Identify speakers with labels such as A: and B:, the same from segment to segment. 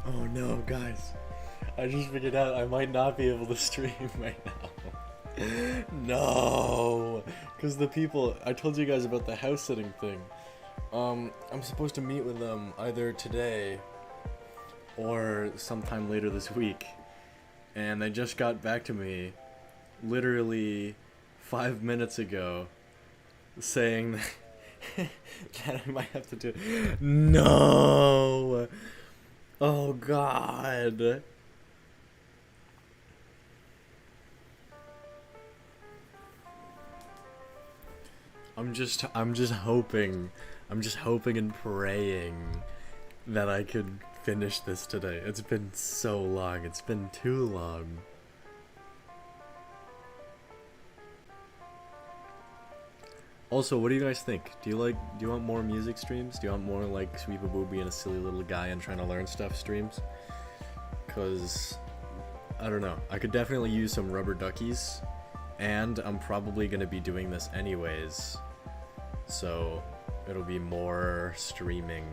A: Oh no, guys. I just figured out I might not be able to stream right now. No! Because the people, I told you guys about the house sitting thing. I'm supposed to meet with them either today or sometime later this week. And they just got back to me literally 5 minutes ago saying that, that I might have to do it. No! Oh god. I'm just hoping and praying that I could finish this today. It's been so long. It's been too long. Also, what do you guys think? Do you want more music streams? Do you want more like Sweepaboo being a silly little guy and trying to learn stuff streams? Cause I don't know. I could definitely use some rubber duckies, and I'm probably gonna be doing this anyways. So it'll be more streaming,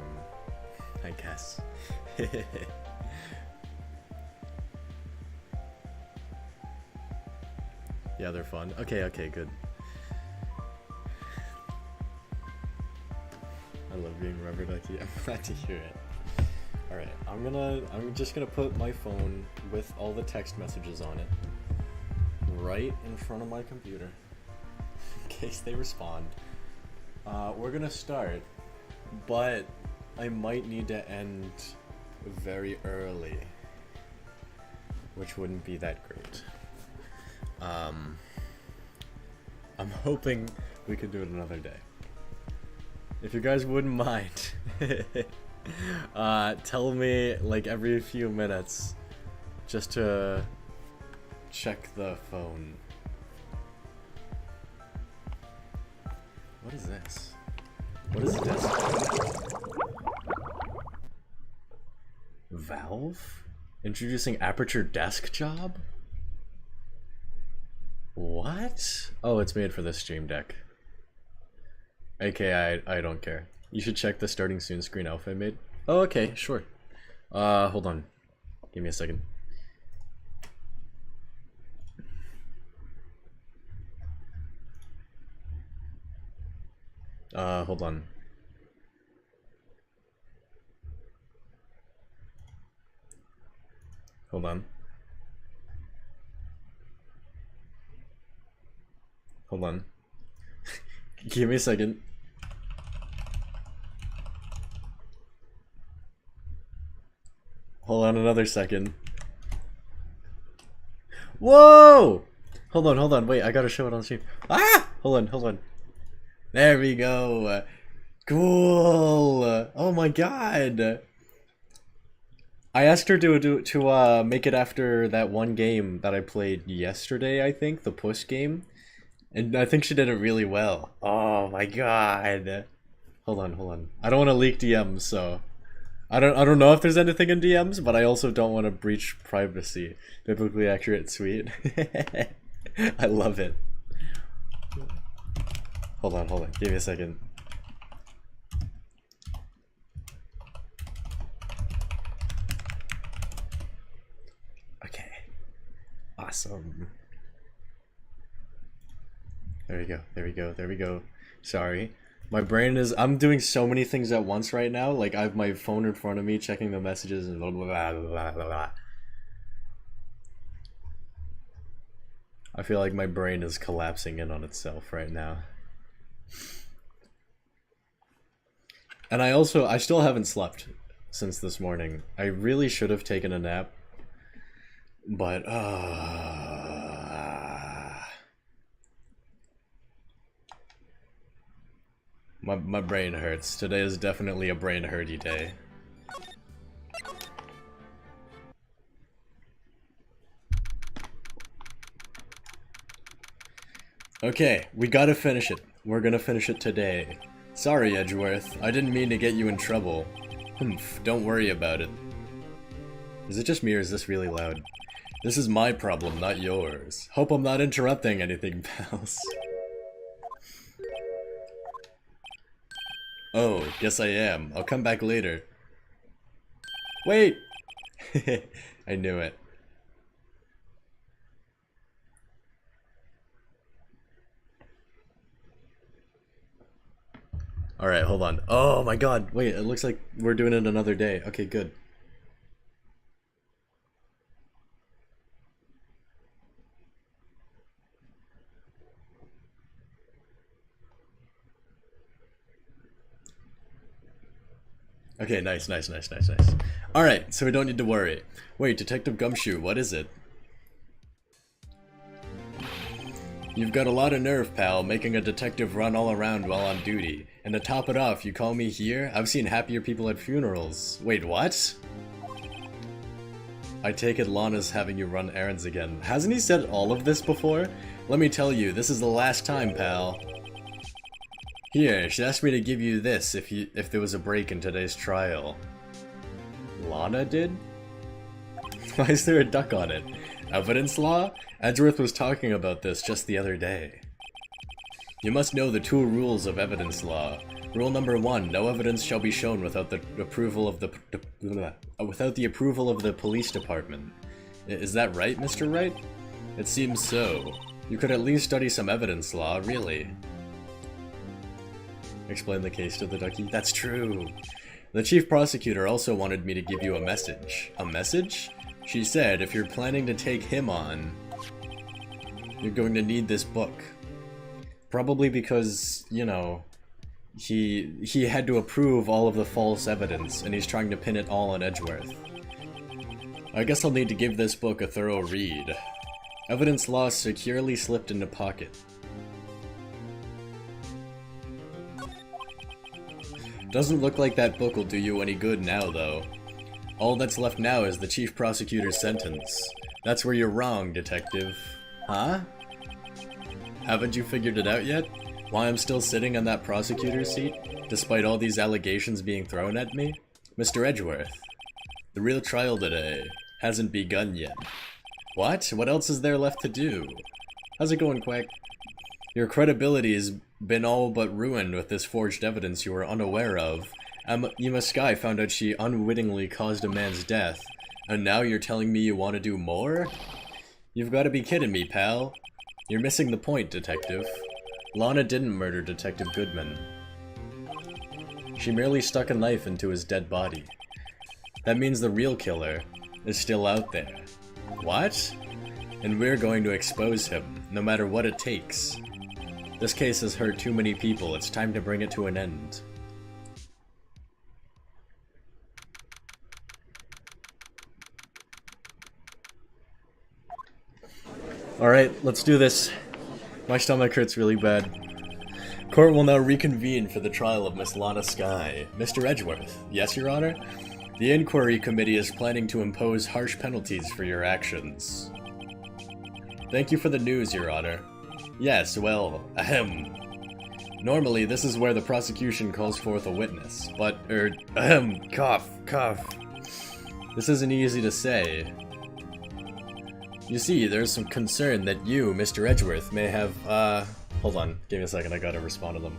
A: I guess. Yeah, they're fun. Okay, good. I love being rubber ducky. I'm glad to hear it. Alright, I'm just gonna put my phone with all the text messages on it right in front of my computer in case they respond. We're gonna start, but I might need to end very early, which wouldn't be that great. I'm hoping we could do it another day. If you guys wouldn't mind, tell me like every few minutes just to check the phone. What is this? What is this? Valve? Introducing Aperture Desk Job? What? Oh, it's made for the Stream Deck. Okay, I don't care. You should check the starting soon screen alpha I made. Oh, okay, sure. Hold on. Give me a second. Hold on. Hold on. Hold on. Give me a second. Hold on another second. Whoa! Hold on, wait, I gotta show it on stream. Ah! Hold on. There we go. Cool. Oh my god. I asked her to make it after that one game that I played yesterday, I think, the push game. And I think she did it really well. Oh my god. Hold on. I don't want to leak DMs, so I don't know if there's anything in DMs, but I also don't want to breach privacy. Biblically accurate, sweet. I love it. Hold on. Give me a second. Okay. Awesome. There we go. Sorry. My brain is... I'm doing so many things at once right now. Like, I have my phone in front of me, checking the messages, and blah, blah, blah, blah, blah, blah. I feel like my brain is collapsing in on itself right now. And I still haven't slept since this morning. I really should have taken a nap. But, My brain hurts. Today is definitely a brain hurty day. Okay, we gotta finish it. We're gonna finish it today. Sorry, Edgeworth. I didn't mean to get you in trouble. Humph, don't worry about it. Is it just me or is this really loud? This is my problem, not yours. Hope I'm not interrupting anything, pals. Oh, guess I am. I'll come back later. Wait! I knew it. Alright, hold on. Oh my god, wait, it looks like we're doing it another day. Okay, good. Okay, nice. Alright, so we don't need to worry. Wait, Detective Gumshoe, what is it? You've got a lot of nerve, pal, making a detective run all around while on duty. And to top it off, you call me here? I've seen happier people at funerals. Wait, what? I take it Lana's having you run errands again. Hasn't he said all of this before? Let me tell you, this is the last time, pal. Here, she asked me to give you this if there was a break in today's trial. Lana did? Why is there a duck on it? Evidence law? Edgeworth was talking about this just the other day. You must know the 2 rules of evidence law. Rule number 1, no evidence shall be shown without the approval of the police department. Is that right, Mr. Wright? It seems so. You could at least study some evidence law, really. Explain the case to the ducky. That's true. The chief prosecutor also wanted me to give you a message. A message? She said if you're planning to take him on, you're going to need this book. Probably because, you know, he had to approve all of the false evidence, and he's trying to pin it all on Edgeworth. I guess I'll need to give this book a thorough read. Evidence law securely slipped into pocket. Doesn't look like that book will do you any good now, though. All that's left now is the chief prosecutor's sentence. That's where you're wrong, detective. Huh? Haven't you figured it out yet? Why I'm still sitting on that prosecutor's seat, despite all these allegations being thrown at me? Mr. Edgeworth, the real trial today hasn't begun yet. What? What else is there left to do? How's it going, Quack? Your credibility has been all but ruined with this forged evidence you were unaware of. Emma Skye found out she unwittingly caused a man's death, and now you're telling me you want to do more? You've got to be kidding me, pal. You're missing the point, detective. Lana didn't murder Detective Goodman. She merely stuck a knife into his dead body. That means the real killer is still out there. What? And we're going to expose him, no matter what it takes. This case has hurt too many people, it's time to bring it to an end. Alright, let's do this. My stomach hurts really bad. Court will now reconvene for the trial of Miss Lana Skye. Mr. Edgeworth, yes, Your Honor? The inquiry committee is planning to impose harsh penalties for your actions. Thank you for the news, Your Honor. Yes, well, ahem. Normally, this is where the prosecution calls forth a witness, but, cough. This isn't easy to say. You see, there's some concern that you, Mr. Edgeworth, may have, hold on, give me a second, I gotta respond to them.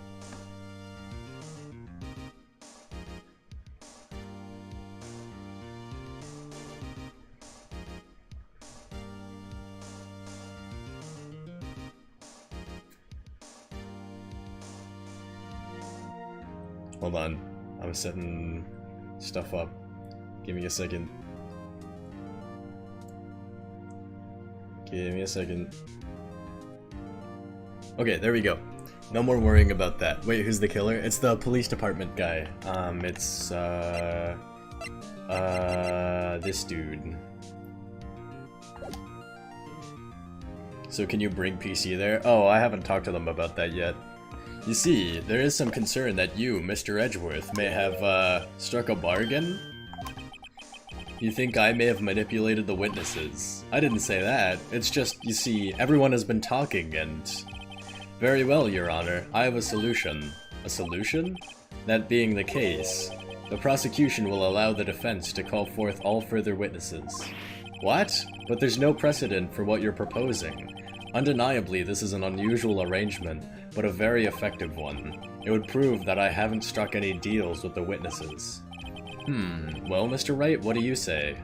A: Hold on, I'm setting stuff up. Give me a second. Give me a second. Okay, there we go. No more worrying about that. Wait, who's the killer? It's the police department guy. It's, this dude. So can you bring PC there? Oh, I haven't talked to them about that yet. You see, there is some concern that you, Mr. Edgeworth, may have, struck a bargain? You think I may have manipulated the witnesses. I didn't say that. It's just, you see, everyone has been talking and... Very well, Your Honor. I have a solution. A solution? That being the case, the prosecution will allow the defense to call forth all further witnesses. What? But there's no precedent for what you're proposing. Undeniably, this is an unusual arrangement, but a very effective one. It would prove that I haven't struck any deals with the witnesses. Well, Mr. Wright, what do you say?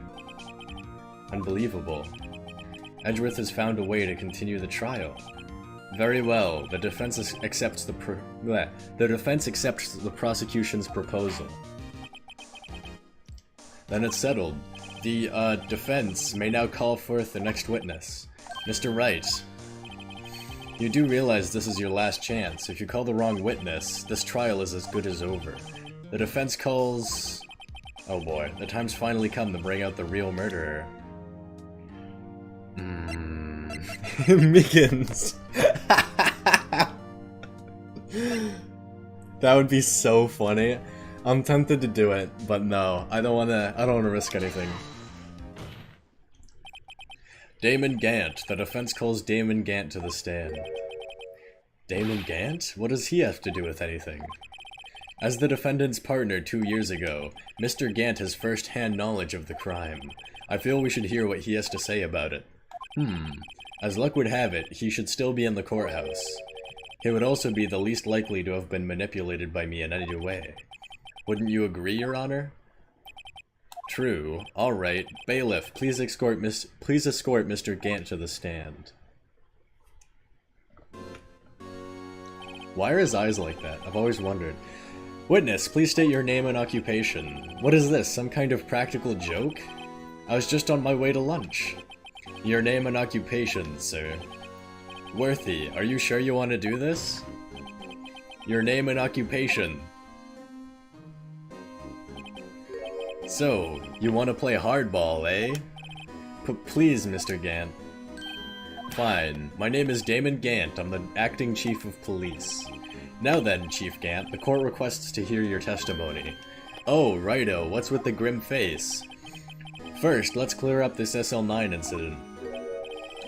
A: Unbelievable. Edgeworth has found a way to continue the trial. Very well. The defense accepts the prosecution's proposal. Then it's settled. The defense may now call forth the next witness. Mr. Wright. You do realize this is your last chance. If you call the wrong witness, this trial is as good as over. The defense calls... Oh boy, the time's finally come to bring out the real murderer. Miggins! That would be so funny. I'm tempted to do it, but no, I don't wanna risk anything. Damon Gant. The defense calls Damon Gant to the stand. Damon Gant? What does he have to do with anything? As the defendant's partner 2 years ago, Mr. Gant has first-hand knowledge of the crime. I feel we should hear what he has to say about it. As luck would have it, he should still be in the courthouse. He would also be the least likely to have been manipulated by me in any way. Wouldn't you agree, Your Honor? True. Alright. Bailiff, please escort Mr. Gant to the stand. Why are his eyes like that? I've always wondered. Witness, please state your name and occupation. What is this, some kind of practical joke? I was just on my way to lunch. Your name and occupation, sir. Worthy, are you sure you want to do this? Your name and occupation. So, you want to play hardball, eh? Please, Mr. Gant. Fine. My name is Damon Gant. I'm the acting chief of police. Now then, Chief Gant, the court requests to hear your testimony. Oh, righto. What's with the grim face? First, let's clear up this SL9 incident.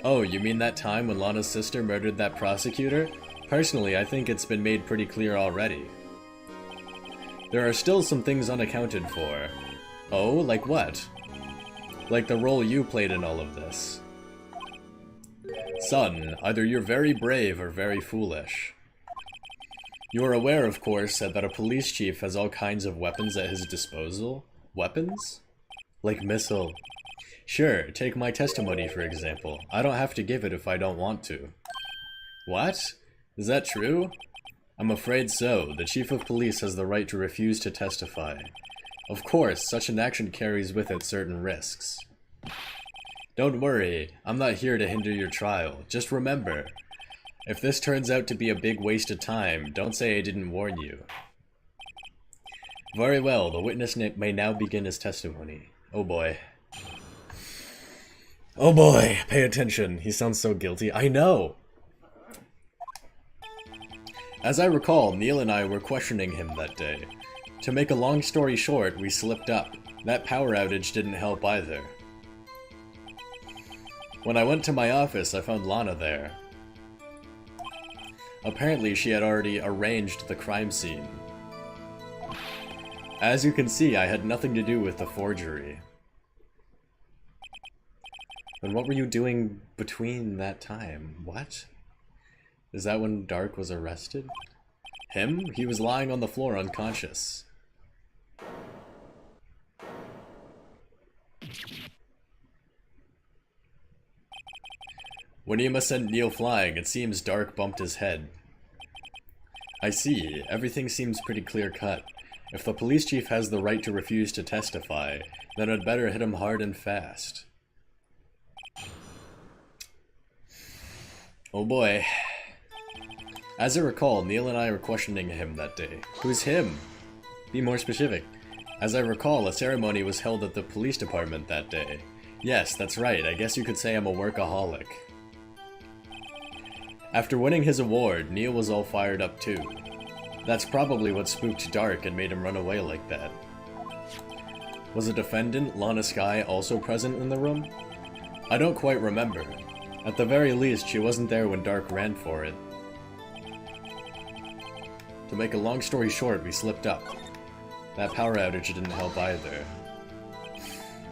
A: Oh, you mean that time when Lana's sister murdered that prosecutor? Personally, I think it's been made pretty clear already. There are still some things unaccounted for. Oh, like what? Like the role you played in all of this. Son, either you're very brave or very foolish. You are aware, of course, that a police chief has all kinds of weapons at his disposal? Weapons? Like missile. Sure, take my testimony for example. I don't have to give it if I don't want to. What? Is that true? I'm afraid so. The chief of police has the right to refuse to testify. Of course, such an action carries with it certain risks. Don't worry, I'm not here to hinder your trial. Just remember, if this turns out to be a big waste of time, don't say I didn't warn you. Very well, the witness may now begin his testimony. Oh boy. Oh boy, pay attention. He sounds so guilty. I know! As I recall, Neil and I were questioning him that day. To make a long story short, we slipped up. That power outage didn't help either. When I went to my office, I found Lana there. Apparently, she had already arranged the crime scene. As you can see, I had nothing to do with the forgery. And what were you doing between that time? What? Is that when Dark was arrested? Him? He was lying on the floor unconscious. When Yuma sent Neil flying, it seems Dark bumped his head. I see. Everything seems pretty clear-cut. If the police chief has the right to refuse to testify, then I'd better hit him hard and fast. Oh boy. As I recall, Neil and I were questioning him that day. Who's him? Be more specific. As I recall, a ceremony was held at the police department that day. Yes, that's right. I guess you could say I'm a workaholic. After winning his award, Neil was all fired up too. That's probably what spooked Dark and made him run away like that. Was the defendant, Lana Skye, also present in the room? I don't quite remember. At the very least, she wasn't there when Dark ran for it. To make a long story short, we slipped up. That power outage didn't help either.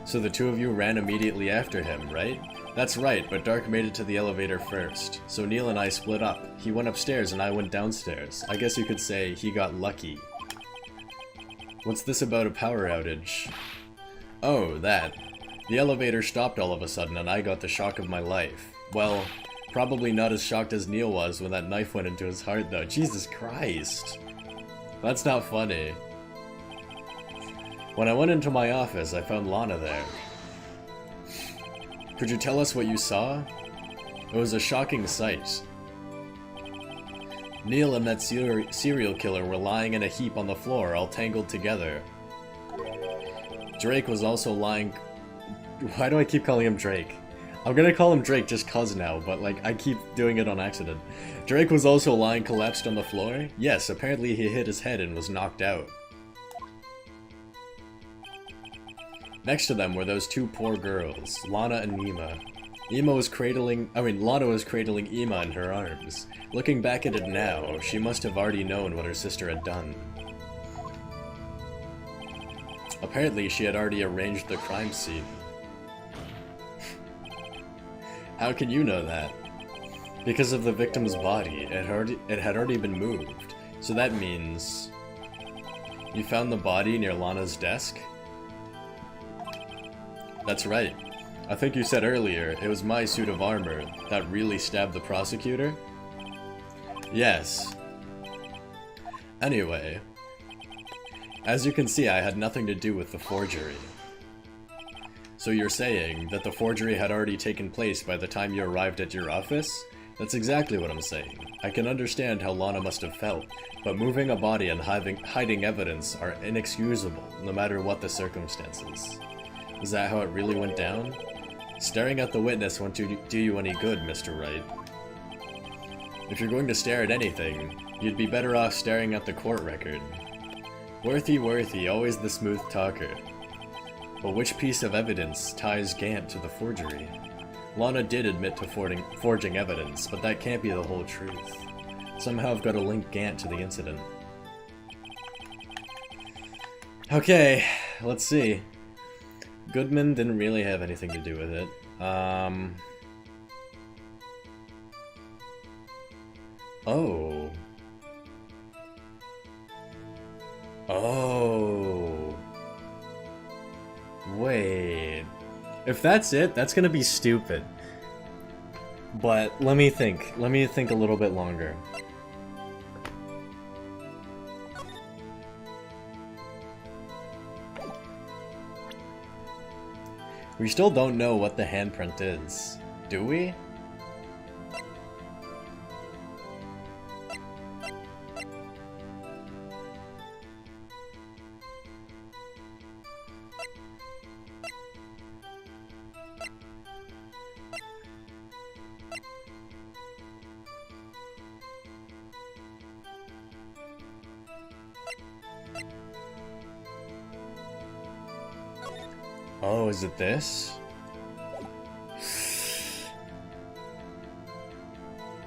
A: So the two of you ran immediately after him, right? That's right, but Dark made it to the elevator first. So Neil and I split up. He went upstairs and I went downstairs. I guess you could say he got lucky. What's this about a power outage? Oh, that. The elevator stopped all of a sudden and I got the shock of my life. Well, probably not as shocked as Neil was when that knife went into his heart though. Jesus Christ. That's not funny. When I went into my office, I found Lana there. Could you tell us what you saw? It was a shocking sight. Neil and that serial killer were lying in a heap on the floor, all tangled together. Drake was also lying... Why do I keep calling him Drake? I'm gonna call him Drake just cuz now, but like, I keep doing it on accident. Drake was also lying collapsed on the floor? Yes, apparently he hit his head and was knocked out. Next to them were those two poor girls, Lana and Nima. Lana was cradling Ima in her arms. Looking back at it now, she must have already known what her sister had done. Apparently, she had already arranged the crime scene. How can you know that? Because of the victim's body, it had already been moved. So that means... You found the body near Lana's desk? That's right. I think you said earlier, it was my suit of armor that really stabbed the prosecutor? Yes. Anyway, as you can see, I had nothing to do with the forgery. So you're saying that the forgery had already taken place by the time you arrived at your office? That's exactly what I'm saying. I can understand how Lana must have felt, but moving a body and hiding evidence are inexcusable, no matter what the circumstances. Is that how it really went down? Staring at the witness won't do you any good, Mr. Wright. If you're going to stare at anything, you'd be better off staring at the court record. Worthy, always the smooth talker. But which piece of evidence ties Gant to the forgery? Lana did admit to forging evidence, but that can't be the whole truth. Somehow I've got to link Gant to the incident. Okay, let's see. Goodman didn't really have anything to do with it. Oh. Oh. Wait. If that's it, that's gonna be stupid. But let me think. Let me think a little bit longer. We still don't know what the handprint is, do we? Oh, is it this?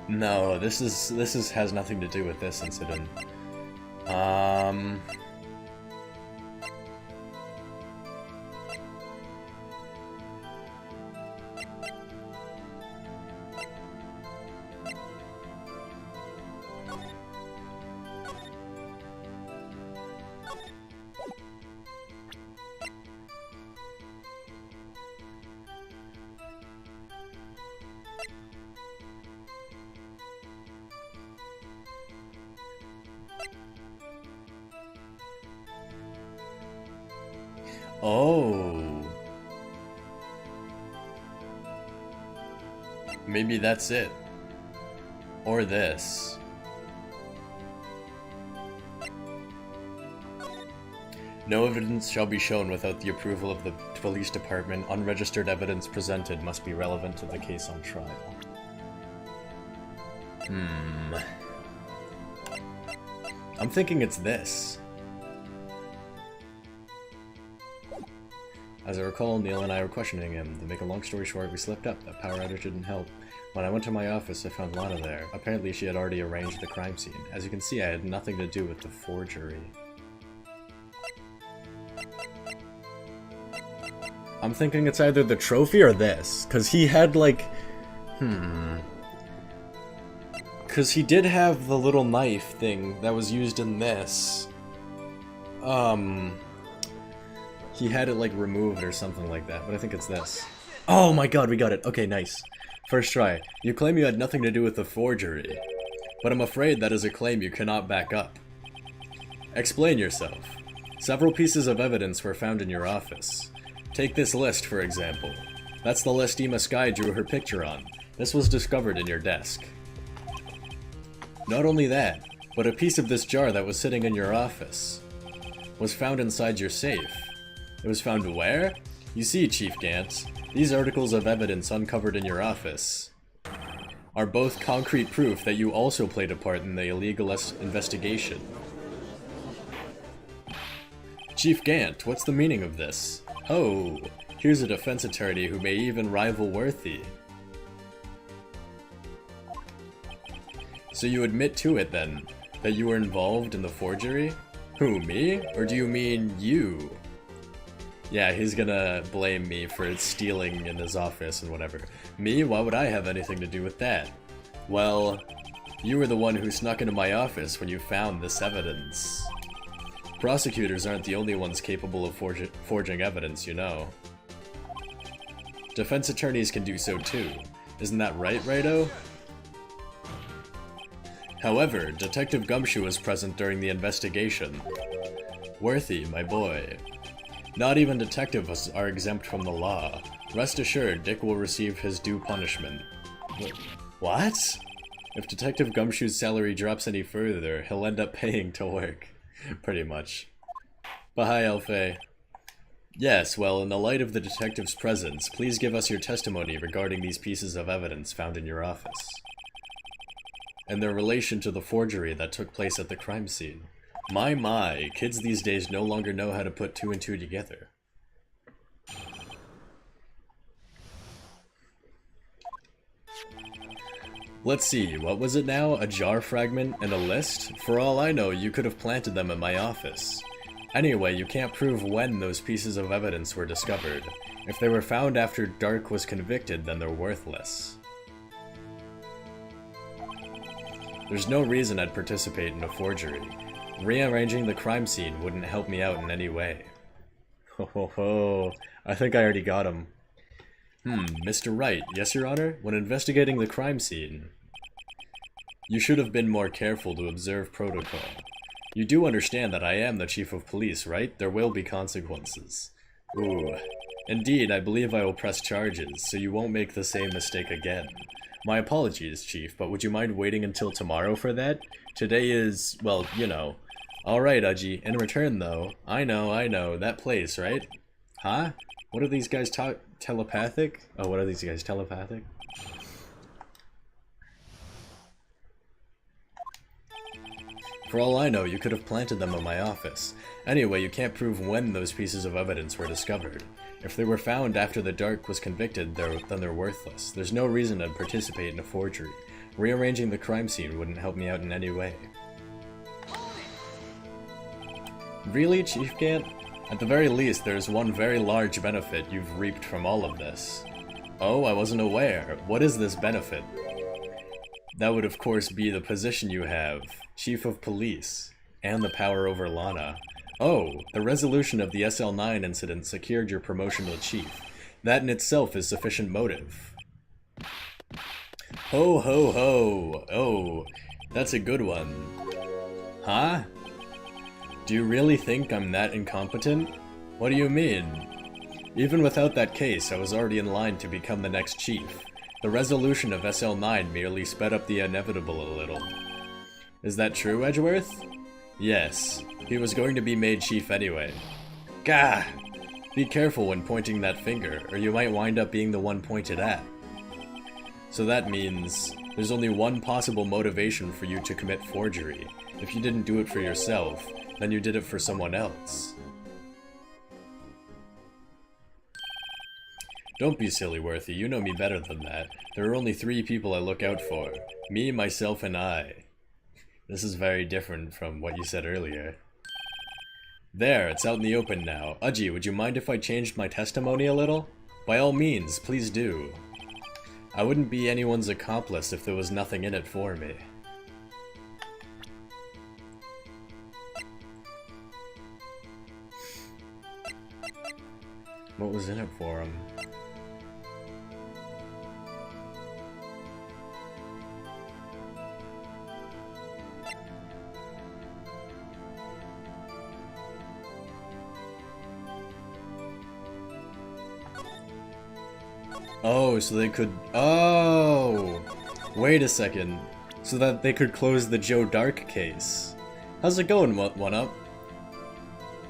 A: No, this has nothing to do with this incident. Oh. Maybe that's it. Or this. No evidence shall be shown without the approval of the police department. Unregistered evidence presented must be relevant to the case on trial. I'm thinking it's this. As I recall, Neil and I were questioning him. To make a long story short, we slipped up. That power outage didn't help. When I went to my office, I found Lana there. Apparently, she had already arranged the crime scene. As you can see, I had nothing to do with the forgery. I'm thinking it's either the trophy or this. Because he had, like... Because he did have the little knife thing that was used in this. He had it like removed or something like that, but I think it's this. Oh my god, we got it. Okay, nice. First try. You claim you had nothing to do with the forgery, but I'm afraid that is a claim you cannot back up. Explain yourself. Several pieces of evidence were found in your office. Take this list, for example. That's the list Ema Sky drew her picture on. This was discovered in your desk. Not only that, but a piece of this jar that was sitting in your office was found inside your safe. It was found where? You see, Chief Gant, these articles of evidence uncovered in your office are both concrete proof that you also played a part in the illegal investigation. Chief Gant, what's the meaning of this? Oh, here's a defense attorney who may even rival Worthy. So you admit to it then, that you were involved in the forgery? Who, me? Or do you mean you? Yeah, he's gonna blame me for stealing in his office and whatever. Me? Why would I have anything to do with that? Well, you were the one who snuck into my office when you found this evidence. Prosecutors aren't the only ones capable of forging evidence, you know. Defense attorneys can do so too. Isn't that right, Righto? However, Detective Gumshoe was present during the investigation. Worthy, my boy. Not even detectives are exempt from the law. Rest assured, Dick will receive his due punishment. What? If Detective Gumshoe's salary drops any further, he'll end up paying to work. Pretty much. But hi, Elfei. Yes, well, in the light of the detective's presence, please give us your testimony regarding these pieces of evidence found in your office, and their relation to the forgery that took place at the crime scene. My, kids these days no longer know how to put two and two together. Let's see, what was it now? A jar fragment and a list? For all I know, you could have planted them in my office. Anyway, you can't prove when those pieces of evidence were discovered. If they were found after Dark was convicted, then they're worthless. There's no reason I'd participate in a forgery. Rearranging the crime scene wouldn't help me out in any way. Ho ho ho, I think I already got him. Mr. Wright, yes, Your Honor? When investigating the crime scene, you should have been more careful to observe protocol. You do understand that I am the Chief of Police, right? There will be consequences. Ooh. Indeed, I believe I will press charges, so you won't make the same mistake again. My apologies, Chief, but would you mind waiting until tomorrow for that? Today is, well, you know. Alright, Uji. In return, though, I know, that place, right? Huh? What are these guys telepathic? Oh, what are these guys, telepathic? For all I know, you could have planted them in my office. Anyway, you can't prove when those pieces of evidence were discovered. If they were found after the Dark was convicted, then they're worthless. There's no reason I'd participate in a forgery. Rearranging the crime scene wouldn't help me out in any way. Really, Chief Gant? At the very least, there's one very large benefit you've reaped from all of this. Oh, I wasn't aware. What is this benefit? That would of course be the position you have, Chief of Police, and the power over Lana. Oh, the resolution of the SL9 incident secured your promotion to Chief. That in itself is sufficient motive. Ho ho ho! Oh, that's a good one. Huh? Do you really think I'm that incompetent? What do you mean? Even without that case, I was already in line to become the next chief. The resolution of SL9 merely sped up the inevitable a little. Is that true, Edgeworth? Yes. He was going to be made chief anyway. Gah! Be careful when pointing that finger, or you might wind up being the one pointed at. So that means there's only one possible motivation for you to commit forgery. If you didn't do it for yourself, then you did it for someone else. Don't be silly, Worthy. You know me better than that. There are only 3 people I look out for. Me, myself, and I. This is very different from what you said earlier. There, it's out in the open now. Uji, would you mind if I changed my testimony a little? By all means, please do. I wouldn't be anyone's accomplice if there was nothing in it for me. What was in it for him? Oh, so they could... Oh! Wait a second. So that they could close the Joe Dark case. How's it going, One Up?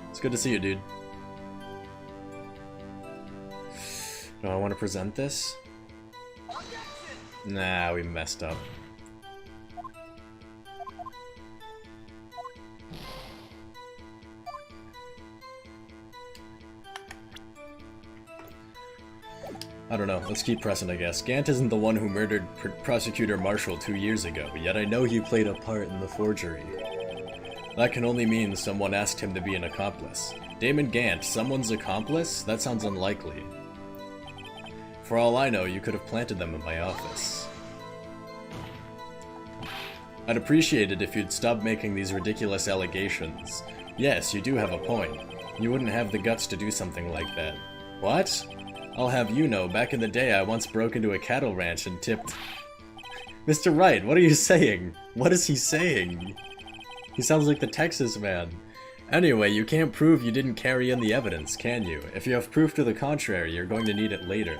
A: It's good to see you, dude. Do I want to present this? Nah, we messed up. I don't know, let's keep pressing, I guess. Gant isn't the one who murdered Prosecutor Marshall 2 years ago, yet I know he played a part in the forgery. That can only mean someone asked him to be an accomplice. Damon Gant, someone's accomplice? That sounds unlikely. For all I know, you could have planted them in my office. I'd appreciate it if you'd stop making these ridiculous allegations. Yes, you do have a point. You wouldn't have the guts to do something like that. What? I'll have you know, back in the day I once broke into a cattle ranch and tipped... Mr. Wright, what are you saying? What is he saying? He sounds like the Texas man. Anyway, you can't prove you didn't carry in the evidence, can you? If you have proof to the contrary, you're going to need it later.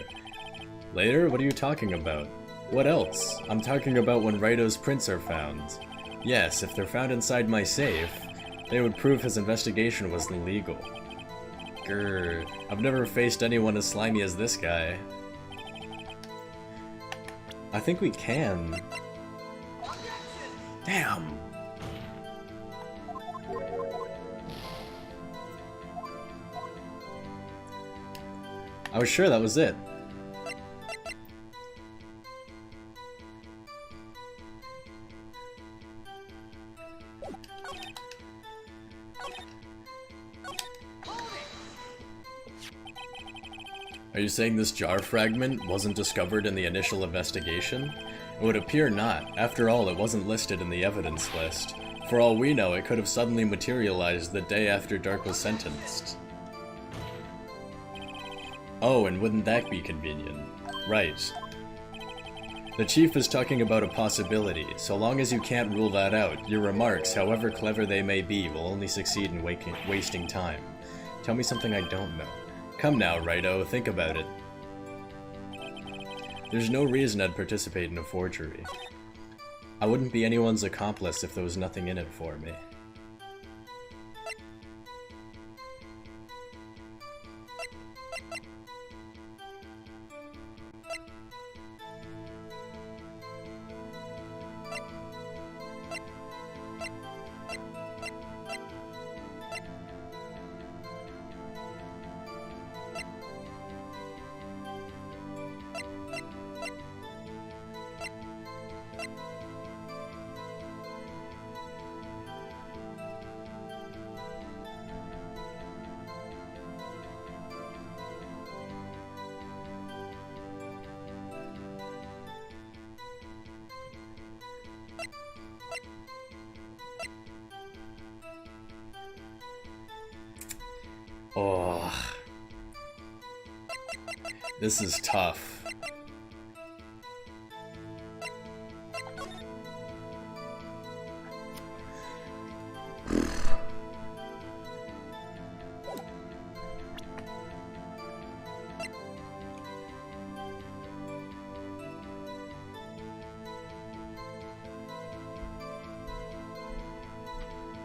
A: Later? What are you talking about? What else? I'm talking about when Raito's prints are found. Yes, if they're found inside my safe, they would prove his investigation was illegal. Grr. I've never faced anyone as slimy as this guy. I think we can. Damn! I was sure that was it. Are you saying this jar fragment wasn't discovered in the initial investigation? It would appear not. After all, it wasn't listed in the evidence list. For all we know, it could have suddenly materialized the day after Dark was sentenced. Oh, and wouldn't that be convenient? Right. The Chief is talking about a possibility. So long as you can't rule that out, your remarks, however clever they may be, will only succeed in wasting time. Tell me something I don't know. Come now, Raito, think about it. There's no reason I'd participate in a forgery. I wouldn't be anyone's accomplice if there was nothing in it for me. Oh, this is tough.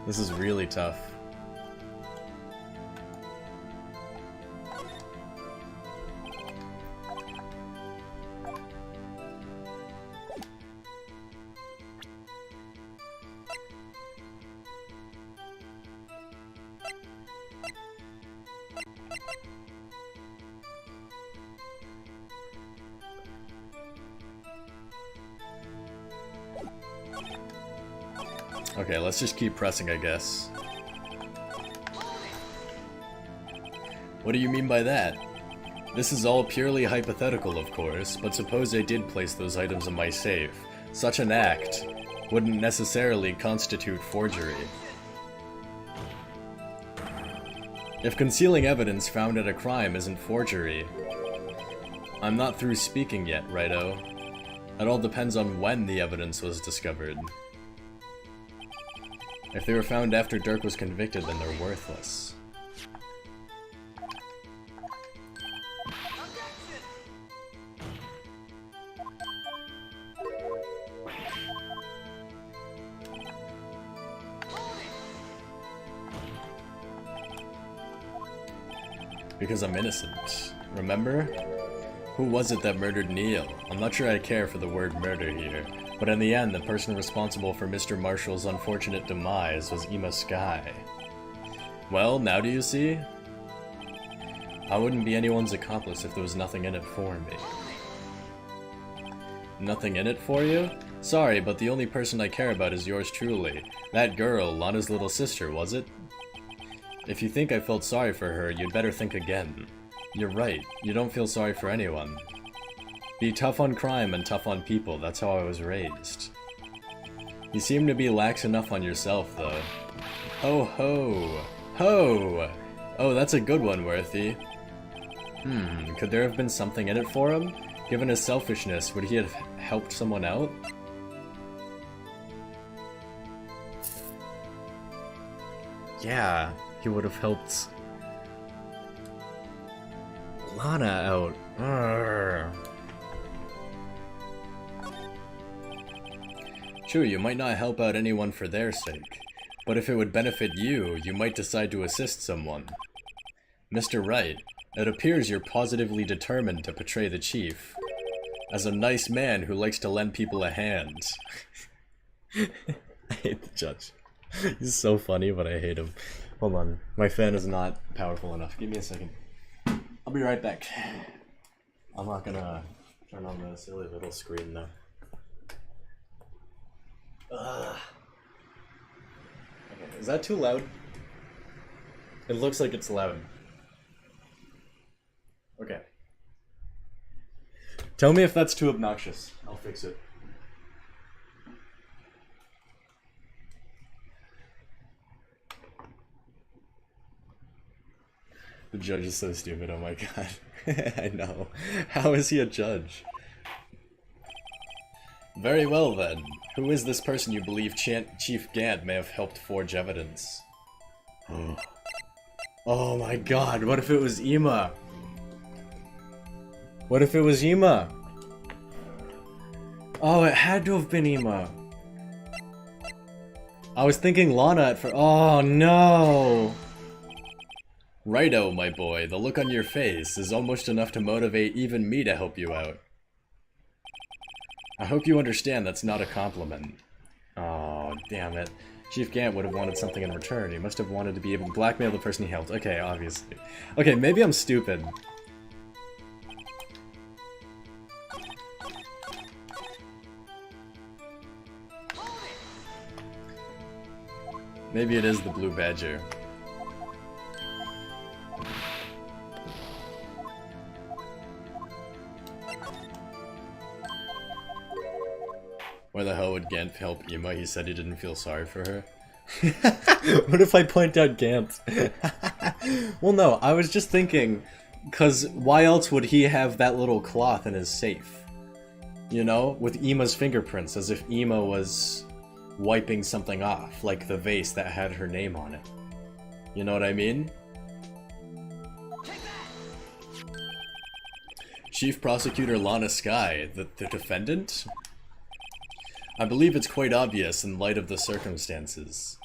A: This is really tough. Okay, let's just keep pressing, I guess. What do you mean by that? This is all purely hypothetical, of course, but suppose I did place those items in my safe. Such an act wouldn't necessarily constitute forgery. If concealing evidence found at a crime isn't forgery, I'm not through speaking yet, righto? It all depends on when the evidence was discovered. If they were found after Dirk was convicted, then they're worthless. Because I'm innocent. Remember? Who was it that murdered Neil? I'm not sure I care for the word murder here, but in the end, the person responsible for Mr. Marshall's unfortunate demise was Ima Sky. Well, now do you see? I wouldn't be anyone's accomplice if there was nothing in it for me. Nothing in it for you? Sorry, but the only person I care about is yours truly. That girl, Lana's little sister, was it? If you think I felt sorry for her, you'd better think again. You're right, you don't feel sorry for anyone. Be tough on crime and tough on people, that's how I was raised. You seem to be lax enough on yourself, though. Ho ho! Ho! Oh, that's a good one, Worthy. Could there have been something in it for him? Given his selfishness, would he have helped someone out? Yeah, he would have helped Lana out. Arrgh. True, you might not help out anyone for their sake, but if it would benefit you, you might decide to assist someone. Mr. Wright, it appears you're positively determined to portray the chief as a nice man who likes to lend people a hand. I hate the judge. He's so funny, but I hate him. Hold on, my fan is not powerful enough. Give me a second. I'll be right back. I'm not gonna turn on the silly little screen though. Okay, is that too loud? It looks like it's loud. Okay. Tell me if that's too obnoxious. I'll fix it. The judge is so stupid, oh my god. I know. How is he a judge? Very well then. Who is this person you believe Chief Gant may have helped forge evidence? Oh my god, what if it was Ima? What if it was Ima? Oh, it had to have been Ima. I was thinking Lana at first. Oh no! Righto, my boy, the look on your face is almost enough to motivate even me to help you out. I hope you understand that's not a compliment. Oh, damn it. Chief Gant would have wanted something in return. He must have wanted to be able to blackmail the person he helped. Okay, obviously. Okay, maybe I'm stupid. Maybe it is the Blue Badger. Why the hell would Gant help Ima? He said he didn't feel sorry for her. What if I point out Gant? Well, no, I was just thinking, because why else would he have that little cloth in his safe? You know, with Ima's fingerprints, as if Ima was wiping something off, like the vase that had her name on it. You know what I mean? Chief Prosecutor Lana Sky, the defendant? I believe it's quite obvious in light of the circumstances.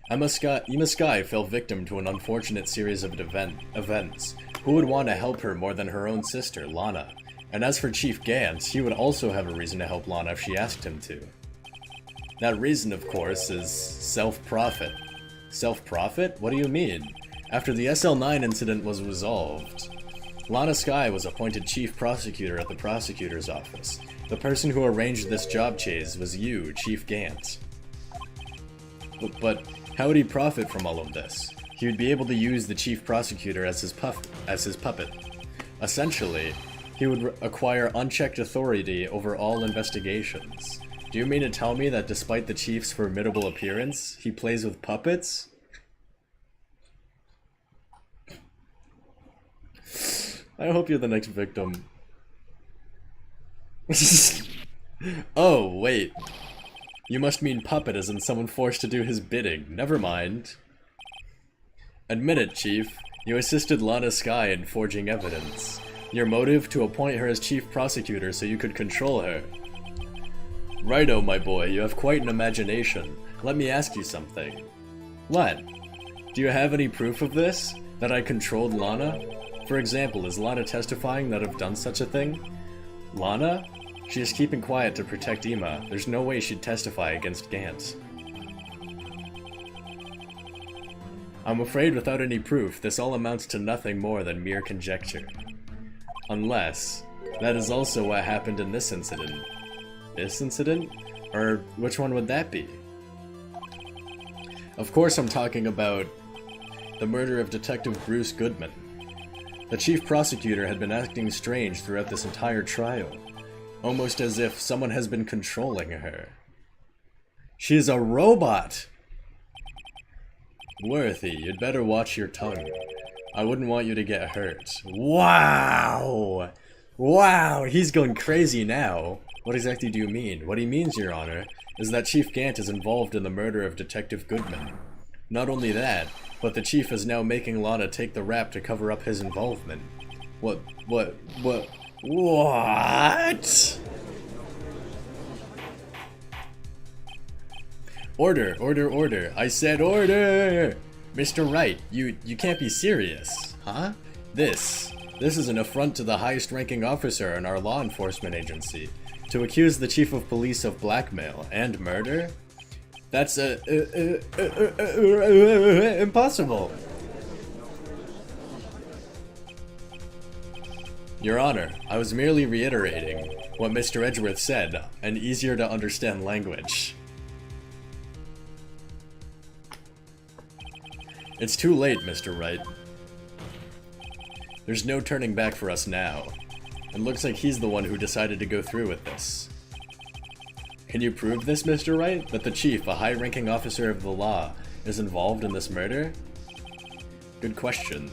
A: Ima Sky fell victim to an unfortunate series of events. Who would want to help her more than her own sister, Lana? And as for Chief Gant, he would also have a reason to help Lana if she asked him to. That reason, of course, is self-profit. Self-profit? What do you mean? After the SL9 incident was resolved, Lana Sky was appointed Chief Prosecutor at the Prosecutor's Office. The person who arranged this job chase was you, Chief Gant. But how would he profit from all of this? He would be able to use the Chief Prosecutor as his puppet. Essentially, he would acquire unchecked authority over all investigations. Do you mean to tell me that despite the Chief's formidable appearance, he plays with puppets? I hope you're the next victim. Oh, wait. You must mean puppet as in someone forced to do his bidding. Never mind. Admit it, Chief. You assisted Lana Skye in forging evidence. Your motive to appoint her as chief prosecutor so you could control her. Righto, my boy, you have quite an imagination. Let me ask you something. What? Do you have any proof of this? That I controlled Lana? For example, is Lana testifying that I've done such a thing? Lana? She is keeping quiet to protect Ima. There's no way she'd testify against Gant. I'm afraid without any proof, this all amounts to nothing more than mere conjecture. Unless, that is also what happened in this incident. This incident? Or which one would that be? Of course I'm talking about the murder of Detective Bruce Goodman. The chief prosecutor had been acting strange throughout this entire trial, almost as if someone has been controlling her. She's a robot! Worthy, you'd better watch your tongue. I wouldn't want you to get hurt. Wow! Wow, he's going crazy now. What exactly do you mean? What he means, Your Honor, is that Chief Gant is involved in the murder of Detective Goodman. Not only that, but the Chief is now making Lana take the rap to cover up his involvement. What? Order, order, order. I said order! Mr. Wright, you can't be serious. Huh? This is an affront to the highest ranking officer in our law enforcement agency. To accuse the chief of police of blackmail and murder? That's impossible. Your Honor, I was merely reiterating what Mr. Edgeworth said, an easier to understand language. It's too late, Mr. Wright. There's no turning back for us now. It looks like he's the one who decided to go through with this. Can you prove this, Mr. Wright? That the chief, a high-ranking officer of the law, is involved in this murder? Good question.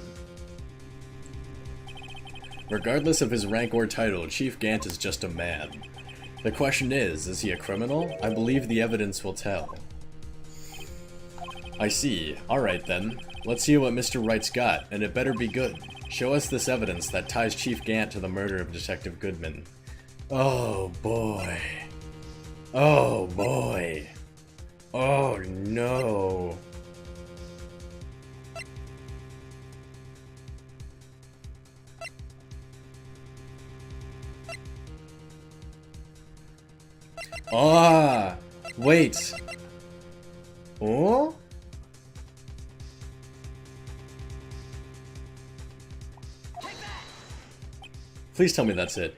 A: Regardless of his rank or title, Chief Gant is just a man. The question is he a criminal? I believe the evidence will tell. I see. Alright then. Let's see what Mr. Wright's got, and it better be good. Show us this evidence that ties Chief Gant to the murder of Detective Goodman. Oh boy. Oh boy. Oh no. Ah! Wait. Oh? Please tell me that's it.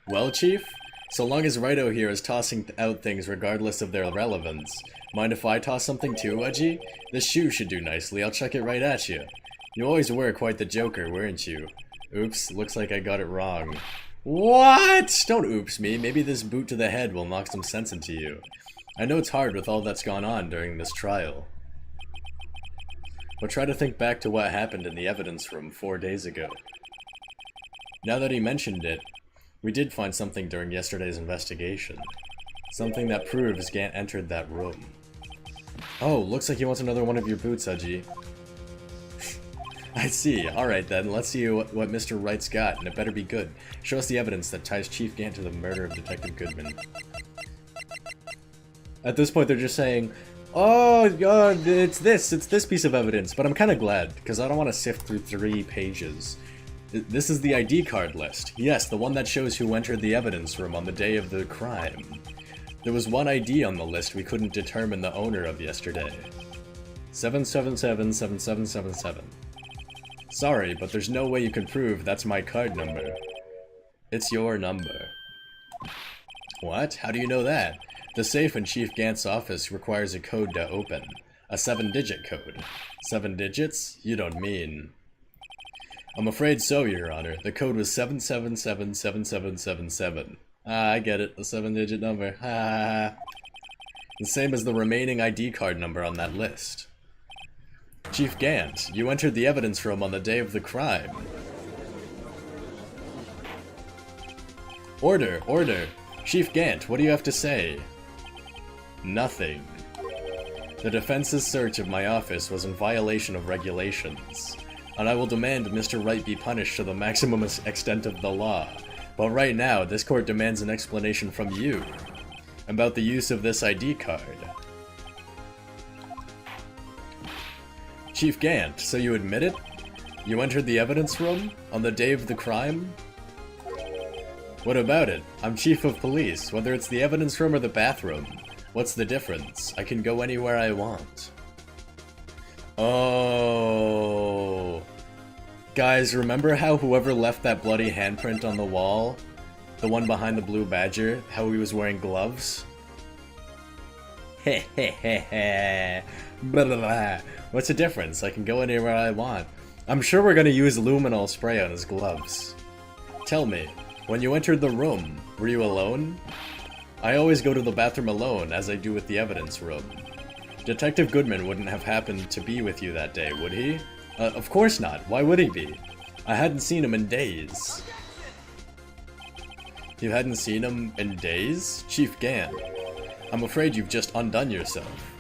A: Well, Chief? So long as Righto here is tossing out things regardless of their relevance. Mind if I toss something too, Wedgie? This shoe should do nicely, I'll chuck it right at you. You always were quite the joker, weren't you? Oops, looks like I got it wrong. What? Don't oops me, maybe this boot to the head will knock some sense into you. I know it's hard with all that's gone on during this trial. But try to think back to what happened in the evidence room 4 days ago. Now that he mentioned it, we did find something during yesterday's investigation. Something that proves Gant entered that room. Oh, looks like he wants another one of your boots, Udgy. I see. Alright then, let's see what Mr. Wright's got, and it better be good. Show us the evidence that ties Chief Gant to the murder of Detective Goodman. At this point, they're just saying, oh, God, it's this piece of evidence, but I'm kind of glad, because I don't want to sift through 3 pages. This is the ID card list. Yes, the one that shows who entered the evidence room on the day of the crime. There was one ID on the list we couldn't determine the owner of yesterday. 7777777. Sorry, but there's no way you can prove that's my card number. It's your number. What? How do you know that? The safe in Chief Gant's office requires a code to open. A 7-digit code. 7 digits? You don't mean... I'm afraid so, Your Honor. The code was 7777777. Ah, I get it. The 7-digit number. Ha ha ha. The same as the remaining ID card number on that list. Chief Gant, you entered the evidence room on the day of the crime. Order, order. Chief Gant, what do you have to say? Nothing. The defense's search of my office was in violation of regulations, and I will demand Mr. Wright be punished to the maximum extent of the law. But right now, this court demands an explanation from you about the use of this ID card. Chief Gant, so you admit it? You entered the evidence room on the day of the crime? What about it? I'm chief of police, whether it's the evidence room or the bathroom. What's the difference? I can go anywhere I want. Oh. Guys, remember how whoever left that bloody handprint on the wall? The one behind the blue badger? How he was wearing gloves? Heh heh heh heh. Blah blah blah. What's the difference? I can go anywhere I want. I'm sure we're gonna use luminol spray on his gloves. Tell me, when you entered the room, were you alone? I always go to the bathroom alone, as I do with the evidence room. Detective Goodman wouldn't have happened to be with you that day, would he? Of course not. Why would he be? I hadn't seen him in days. You hadn't seen him in days? Chief Gant, I'm afraid you've just undone yourself.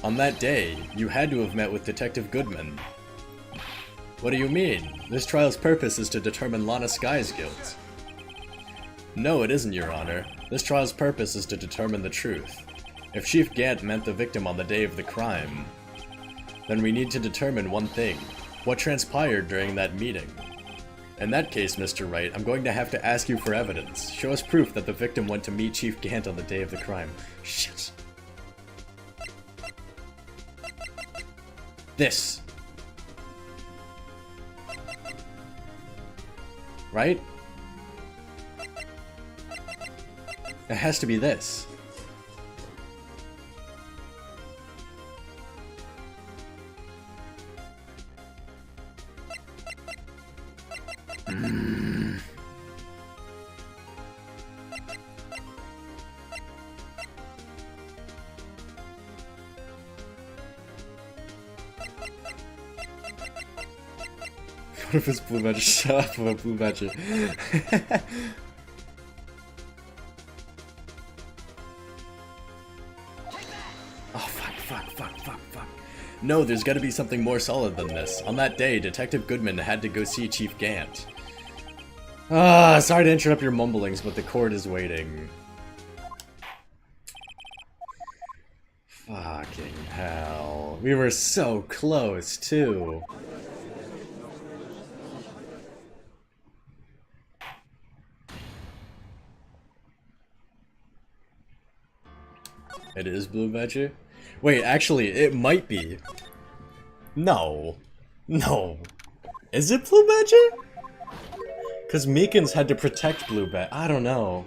A: On that day, you had to have met with Detective Goodman. What do you mean? This trial's purpose is to determine Lana Sky's guilt. No, it isn't, Your Honor. This trial's purpose is to determine the truth. If Chief Gant meant the victim on the day of the crime, then we need to determine one thing. What transpired during that meeting? In that case, Mr. Wright, I'm going to have to ask you for evidence. Show us proof that the victim went to meet Chief Gant on the day of the crime. Shit. This. Right? It has to be this. What if it's blue badger? Shut up about blue badger. Oh, fuck. No, there's gotta be something more solid than this. On that day, Detective Goodman had to go see Chief Gant. Ah, sorry to interrupt your mumblings, but the court is waiting. Fucking hell. We were so close, too. It is Blue Badger? Wait, actually, it might be. No. No. Is it Blue Badger? Because Meekins had to protect Blue Badger. I don't know.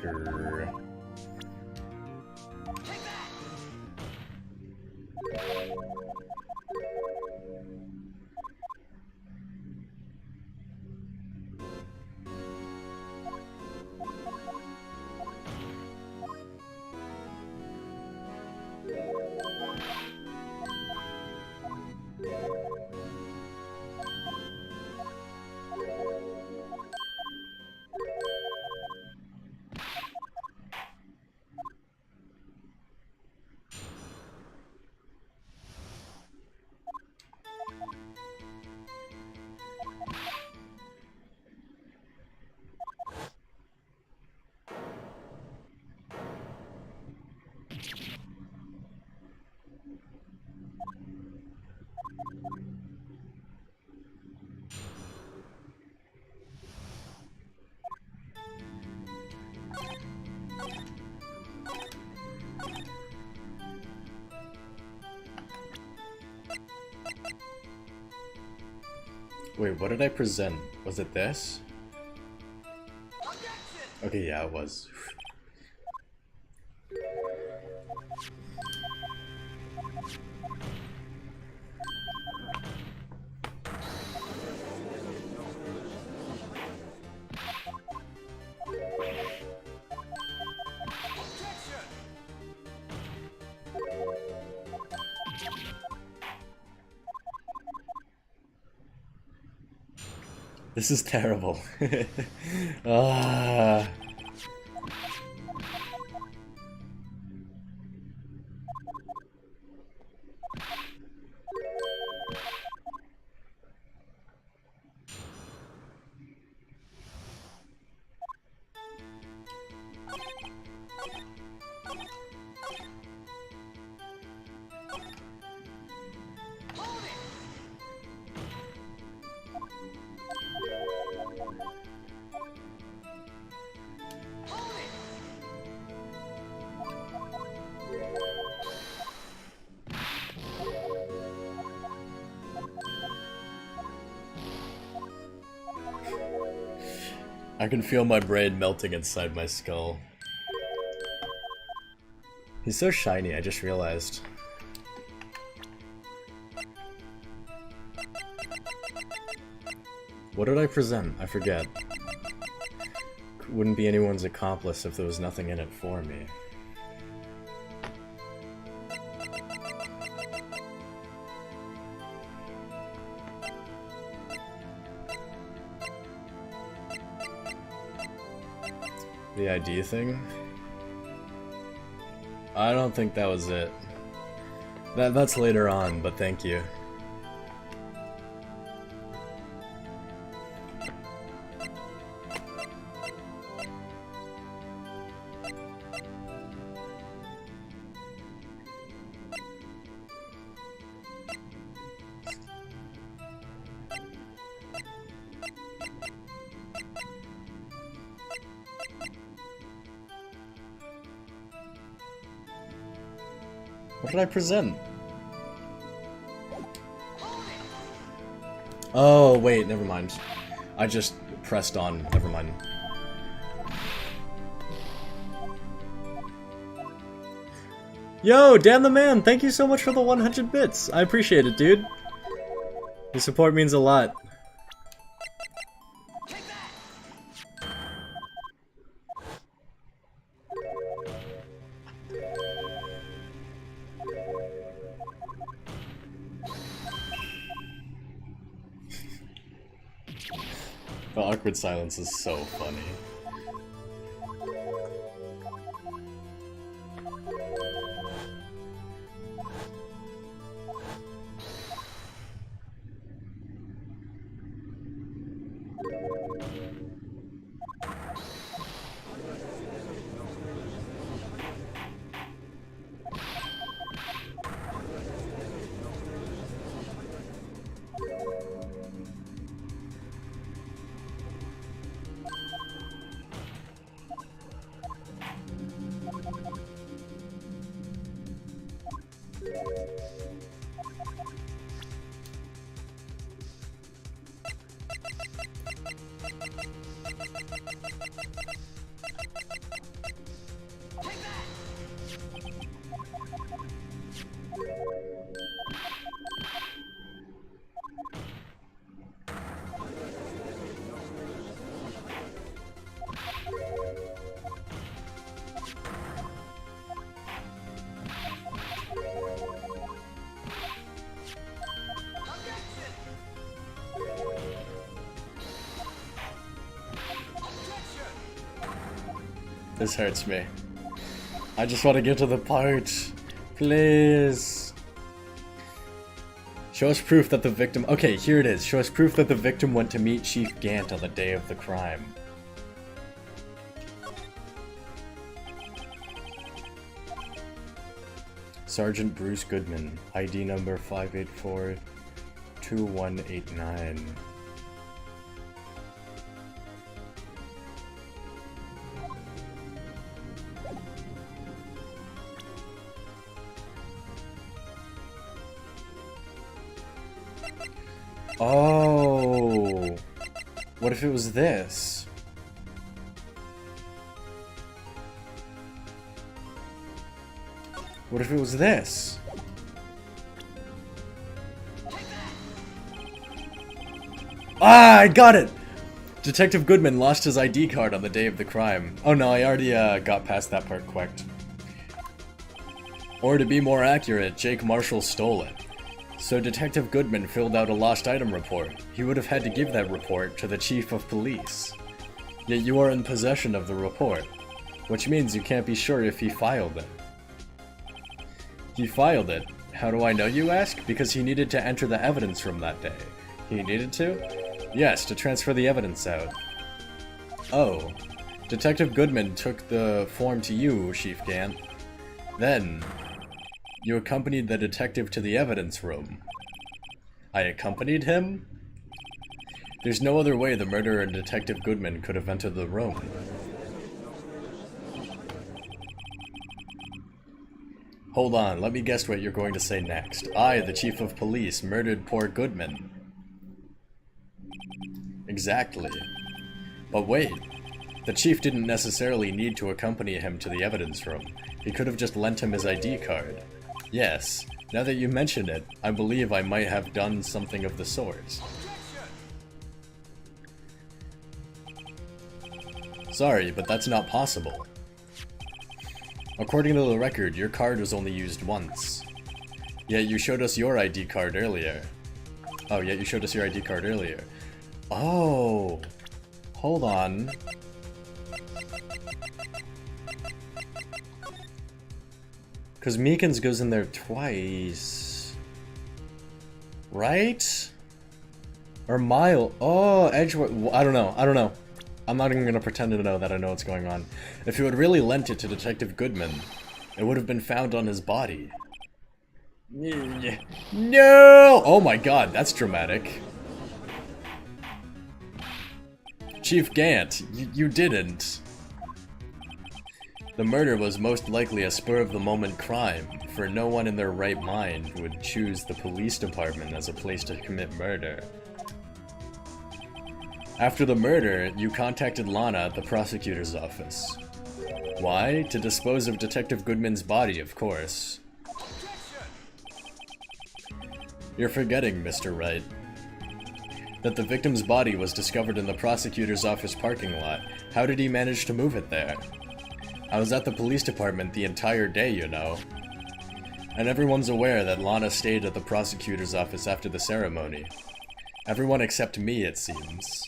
A: Grr. Wait, what did I present? Was it this? Okay, yeah, it was. This is terrible. Ah. I can feel my brain melting inside my skull. He's so shiny, I just realized. What did I present? I forget. Wouldn't be anyone's accomplice if there was nothing in it for me. The ID thing? I don't think that was it. That's later on, but thank you. What did I present? Oh, wait, never mind. I just pressed on, never mind. Yo, Dan the Man, thank you so much for the 100 bits. I appreciate it, dude. Your support means a lot. The awkward silence is so funny. This hurts me. I just want to get to the part. Please. Show us proof that the victim... Okay, here it is. Show us proof that the victim went to meet Chief Gant on the day of the crime. Sergeant Bruce Goodman, ID number 584-2189. Oh, What if it was this? What if it was this? Ah, I got it! Detective Goodman lost his ID card on the day of the crime. Oh no, I already got past that part quick. Or to be more accurate, Jake Marshall stole it. So Detective Goodman filled out a lost item report. He would have had to give that report to the chief of police. Yet you are in possession of the report, which means you can't be sure if he filed it. He filed it. How do I know, you ask? Because he needed to enter the evidence room that day. He needed to? Yes, to transfer the evidence out. Oh. Detective Goodman took the form to you, Chief Gant. Then, you accompanied the detective to the evidence room. I accompanied him? There's no other way the murderer and Detective Goodman could have entered the room. Hold on, let me guess what you're going to say next. I, the chief of police, murdered poor Goodman. Exactly. But wait, the chief didn't necessarily need to accompany him to the evidence room. He could have just lent him his ID card. Yes, now that you mention it, I believe I might have done something of the sort. Sorry, but that's not possible. According to the record, your card was only used once. Yet you showed us your ID card earlier. Oh, yet you showed us your ID card earlier. Oh, hold on. Because Meekins goes in there twice. Right? Or Mile. Oh, Edgewood. I don't know. I'm not even going to pretend to know that I know what's going on. If you had really lent it to Detective Goodman, it would have been found on his body. No! Oh my god, that's dramatic. Chief Gant, you didn't. The murder was most likely a spur-of-the-moment crime, for no one in their right mind would choose the police department as a place to commit murder. After the murder, you contacted Lana at the prosecutor's office. Why? To dispose of Detective Goodman's body, of course. You're forgetting, Mr. Wright, that the victim's body was discovered in the prosecutor's office parking lot. How did he manage to move it there? I was at the police department the entire day, you know. And everyone's aware that Lana stayed at the prosecutor's office after the ceremony. Everyone except me, it seems.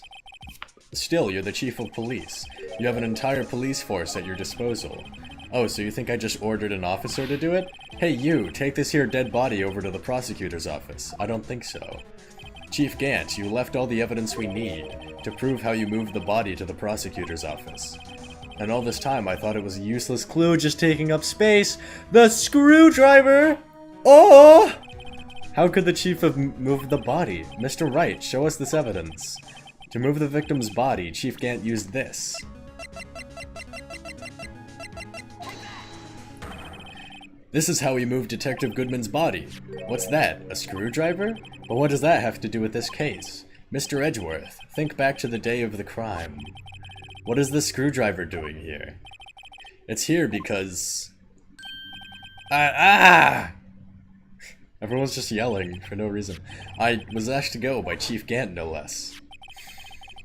A: Still, you're the chief of police. You have an entire police force at your disposal. Oh, so you think I just ordered an officer to do it? Hey you, take this here dead body over to the prosecutor's office. I don't think so. Chief Gant, you left all the evidence we need to prove how you moved the body to the prosecutor's office. And all this time I thought it was a useless clue just taking up space. The screwdriver! Oh! How could the chief have moved the body? Mr. Wright, show us this evidence. To move the victim's body, Chief Gant used this. This is how he moved Detective Goodman's body. What's that? A screwdriver? But what does that have to do with this case? Mr. Edgeworth, think back to the day of the crime. What is the screwdriver doing here? It's here because... Everyone's just yelling for no reason. I was asked to go by Chief Gant, no less.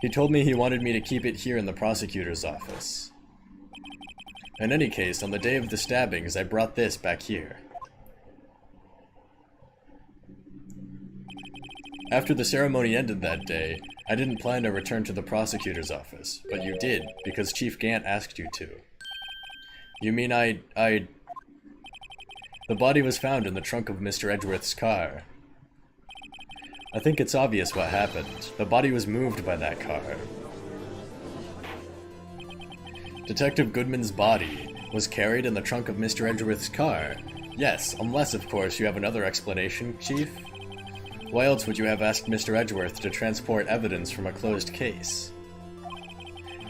A: He told me he wanted me to keep it here in the prosecutor's office. In any case, on the day of the stabbings, I brought this back here. After the ceremony ended that day, I didn't plan to return to the prosecutor's office, but you did, because Chief Gant asked you to. You mean The body was found in the trunk of Mr. Edgeworth's car. I think it's obvious what happened. The body was moved by that car. Detective Goodman's body was carried in the trunk of Mr. Edgeworth's car. Yes, unless, of course, you have another explanation, Chief. Why else would you have asked Mr. Edgeworth to transport evidence from a closed case?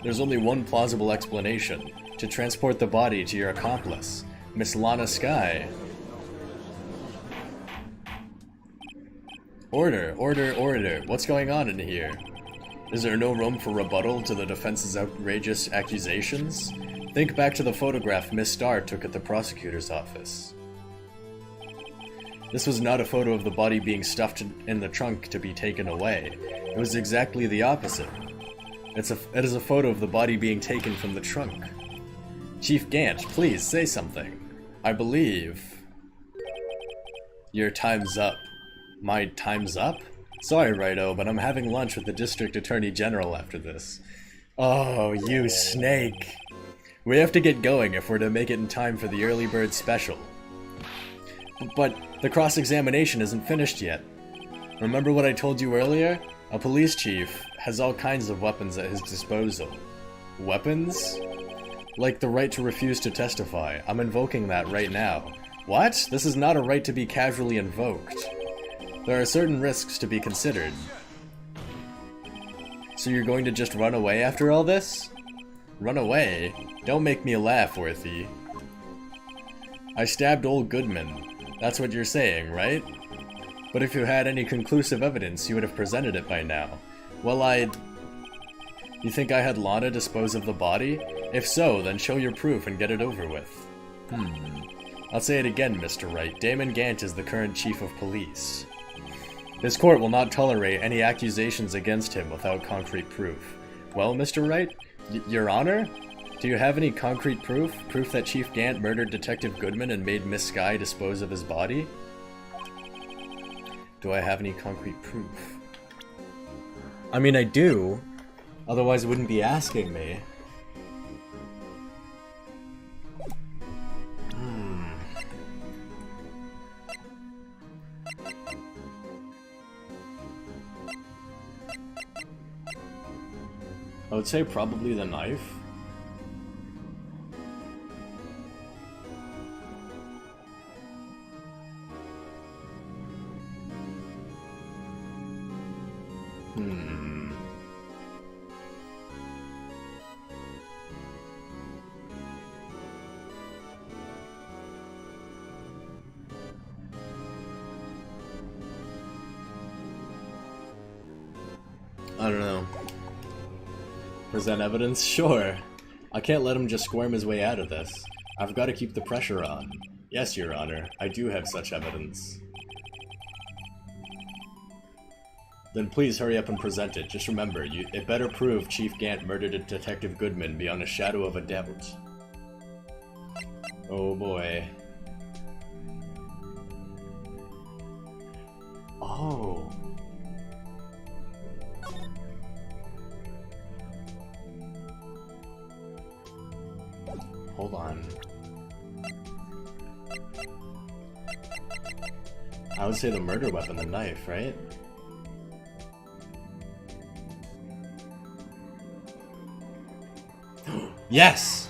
A: There's only one plausible explanation. To transport the body to your accomplice, Miss Lana Skye. Order, order, order. What's going on in here? Is there no room for rebuttal to the defense's outrageous accusations? Think back to the photograph Miss Starr took at the prosecutor's office. This was not a photo of the body being stuffed in the trunk to be taken away. It was exactly the opposite. It is a photo of the body being taken from the trunk. Chief Gant, please say something. I believe... Your time's up. My time's up? Sorry, Righto, but I'm having lunch with the District Attorney General after this. Oh, you snake. We have to get going if we're to make it in time for the early bird special. But the cross-examination isn't finished yet. Remember what I told you earlier? A police chief has all kinds of weapons at his disposal. Weapons? Like the right to refuse to testify. I'm invoking that right now. What? This is not a right to be casually invoked. There are certain risks to be considered. So you're going to just run away after all this? Run away? Don't make me laugh, Worthy. I stabbed old Goodman. That's what you're saying, right? But if you had any conclusive evidence, you would have presented it by now. Well, You think I had Lana dispose of the body? If so, then show your proof and get it over with. I'll say it again, Mr. Wright. Damon Gant is the current chief of police. This court will not tolerate any accusations against him without concrete proof. Well, Mr. Wright? Your Honor? Do you have any concrete proof? Proof that Chief Gant murdered Detective Goodman and made Miss Skye dispose of his body? Do I have any concrete proof? I mean, I do. Otherwise, it wouldn't be asking me. I would say probably the knife. I don't know. Present evidence? Sure. I can't let him just squirm his way out of this. I've got to keep the pressure on. Yes, Your Honor, I do have such evidence. Then please hurry up and present it. Just remember, it better prove Chief Gant murdered Detective Goodman beyond a shadow of a doubt. Oh boy. Oh. Hold on. I would say the murder weapon, the knife, right? Yes!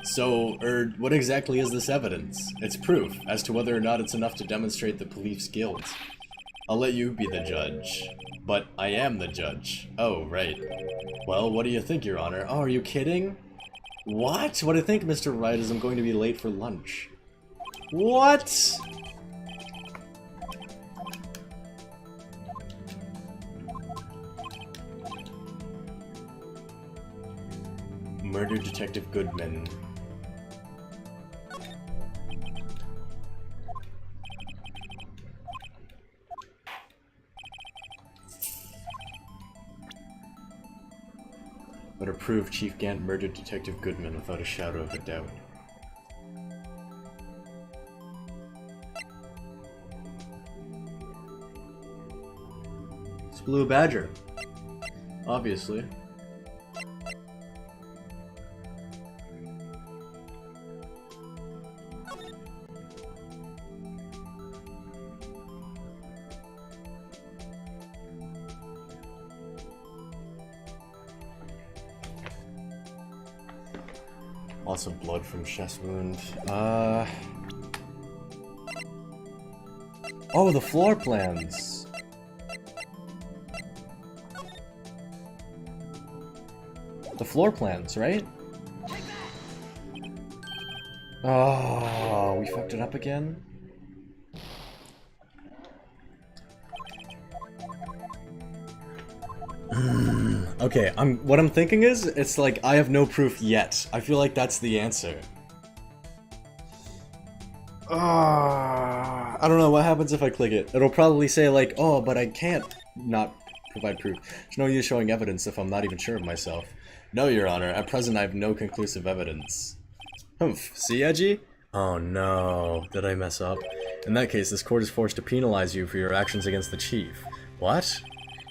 A: So, what exactly is this evidence? It's proof, as to whether or not it's enough to demonstrate the police's guilt. I'll let you be the judge. But I am the judge. Oh, right. Well, what do you think, Your Honor? Oh, are you kidding? What? What I think, Mr. Wright, is I'm going to be late for lunch. What? Murdered Detective Goodman. But to prove Chief Gant murdered Detective Goodman without a shadow of a doubt. It's Blue Badger. Obviously. Lots of blood from chest wound. Oh, the floor plans! The floor plans, right? Oh, we fucked it up again? Okay, what I'm thinking is, it's like, I have no proof yet. I feel like that's the answer. I don't know what happens if I click it. It'll probably say like, oh, but I can't not provide proof. There's no use showing evidence if I'm not even sure of myself. No, Your Honor. At present, I have no conclusive evidence. Humph. See, Edgy? Oh no. Did I mess up? In that case, this court is forced to penalize you for your actions against the chief. What?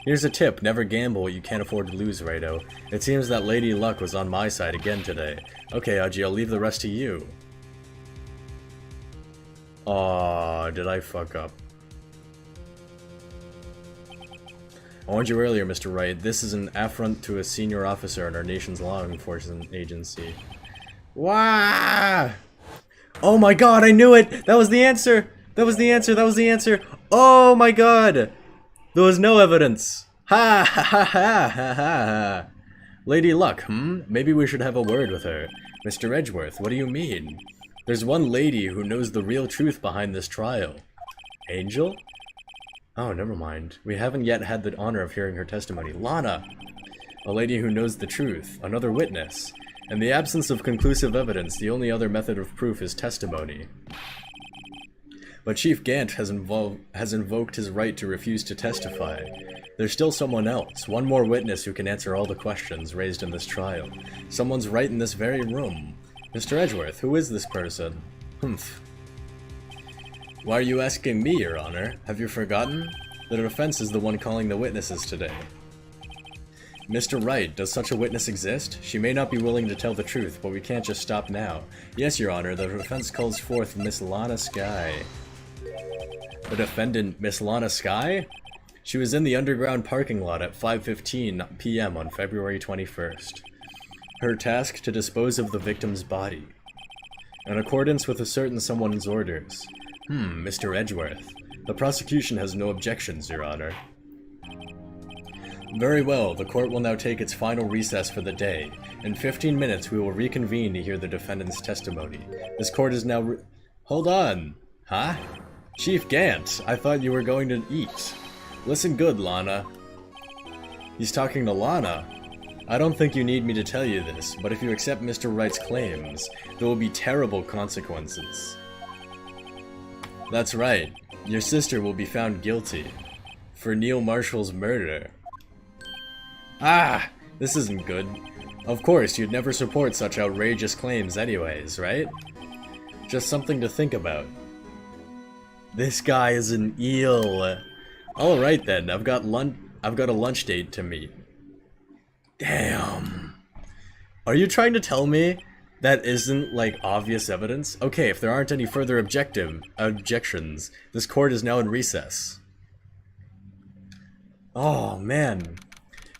A: Here's a tip. Never gamble what you can't afford to lose, Rado. It seems that Lady Luck was on my side again today. Okay, Edgy, I'll leave the rest to you. Aw, did I fuck up? I warned you earlier, Mr. Wright. This is an affront to a senior officer in our nation's law enforcement agency. Wah! Oh my god, I knew it! That was the answer! That was the answer, that was the answer! Oh my god! There was no evidence! Ha ha ha ha ha ha! Lady Luck, Maybe we should have a word with her. Mr. Edgeworth, what do you mean? There's one lady who knows the real truth behind this trial. Angel? Oh, never mind. We haven't yet had the honor of hearing her testimony. Lana! A lady who knows the truth. Another witness. In the absence of conclusive evidence, the only other method of proof is testimony. But Chief Gant has invoked his right to refuse to testify. There's still someone else, one more witness who can answer all the questions raised in this trial. Someone's right in this very room. Mr. Edgeworth, who is this person? Humph. Why are you asking me, Your Honor? Have you forgotten? The defense is the one calling the witnesses today. Mr. Wright, does such a witness exist? She may not be willing to tell the truth, but we can't just stop now. Yes, Your Honor, the defense calls forth Miss Lana Skye. The defendant, Miss Lana Skye? She was in the underground parking lot at 5:15 p.m. on February 21st. Her task to dispose of the victim's body. In accordance with a certain someone's orders. Mr. Edgeworth. The prosecution has no objections, Your Honor. Very well, the court will now take its final recess for the day. In 15 minutes, we will reconvene to hear the defendant's testimony. This court is now Hold on! Huh? Chief Gant, I thought you were going to eat. Listen good, Lana. He's talking to Lana. I don't think you need me to tell you this, but if you accept Mr. Wright's claims, there will be terrible consequences. That's right. Your sister will be found guilty. For Neil Marshall's murder. Ah! This isn't good. Of course, you'd never support such outrageous claims anyways, right? Just something to think about. This guy is an eel. Alright then, I've got a lunch date to meet. Damn. Are you trying to tell me that isn't, like, obvious evidence? Okay, if there aren't any further objections, this court is now in recess. Oh, man.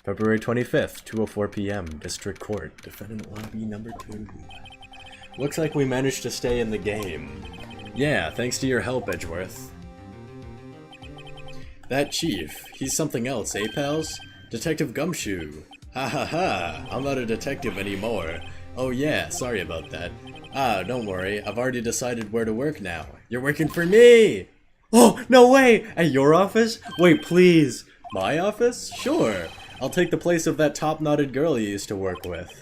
A: February 25th, 2:04 p.m., District Court, Defendant Lobby number 2. Looks like we managed to stay in the game. Yeah, thanks to your help, Edgeworth. That chief, he's something else, eh, pals? Detective Gumshoe. Ha ha ha, I'm not a detective anymore. Oh yeah, sorry about that. Ah, don't worry, I've already decided where to work now. You're working for me! Oh, no way! At your office? Wait, please. My office? Sure. I'll take the place of that top-knotted girl you used to work with.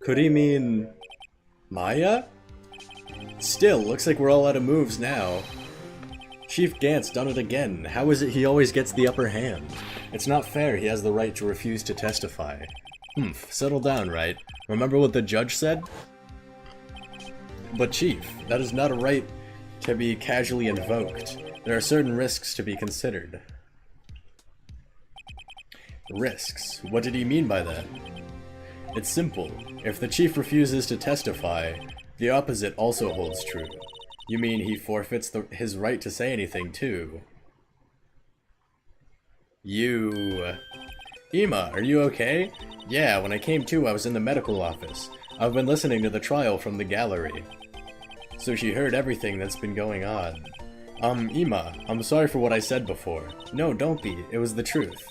A: Could he mean... Maya? Still, looks like we're all out of moves now. Chief Gant's done it again. How is it he always gets the upper hand? It's not fair he has the right to refuse to testify. Settle down, right? Remember what the judge said? But Chief, that is not a right to be casually invoked. There are certain risks to be considered. Risks? What did he mean by that? It's simple. If the chief refuses to testify, the opposite also holds true. You mean he forfeits his right to say anything, too? You... Ima, are you okay? Yeah, when I came to, I was in the medical office. I've been listening to the trial from the gallery. So she heard everything that's been going on. Ima, I'm sorry for what I said before. No, don't be. It was the truth.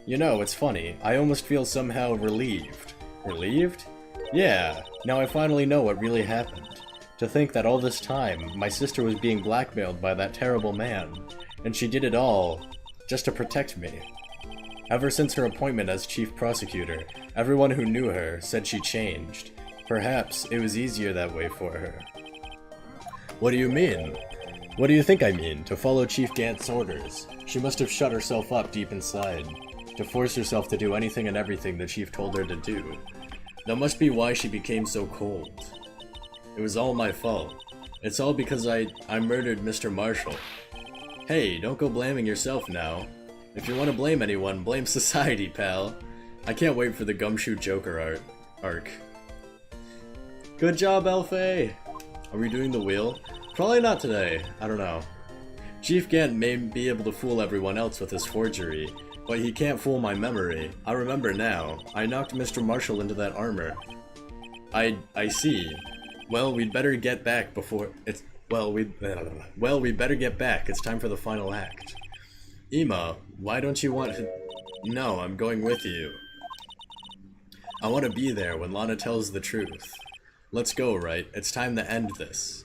A: You know, it's funny. I almost feel somehow relieved. Relieved? Yeah, now I finally know what really happened. To think that all this time, my sister was being blackmailed by that terrible man, and she did it all just to protect me. Ever since her appointment as chief prosecutor, everyone who knew her said she changed. Perhaps it was easier that way for her. What do you mean? What do you think I mean? To follow Chief Gant's orders. She must have shut herself up deep inside, to force herself to do anything and everything the chief told her to do. That must be why she became so cold. It was all my fault. It's all because I murdered Mr. Marshall. Hey, don't go blaming yourself now. If you want to blame anyone, blame society, pal. I can't wait for the Gumshoe Joker arc. Good job, Elfie! Are we doing the wheel? Probably not today. I don't know. Chief Gant may be able to fool everyone else with his forgery, but he can't fool my memory. I remember now. I knocked Mr. Marshall into that armor. I see. Well, we'd better get back before it's... Well, we'd better get back. It's time for the final act. Emma, why don't you want to... No, I'm going with you. I want to be there when Lana tells the truth. Let's go, right? It's time to end this.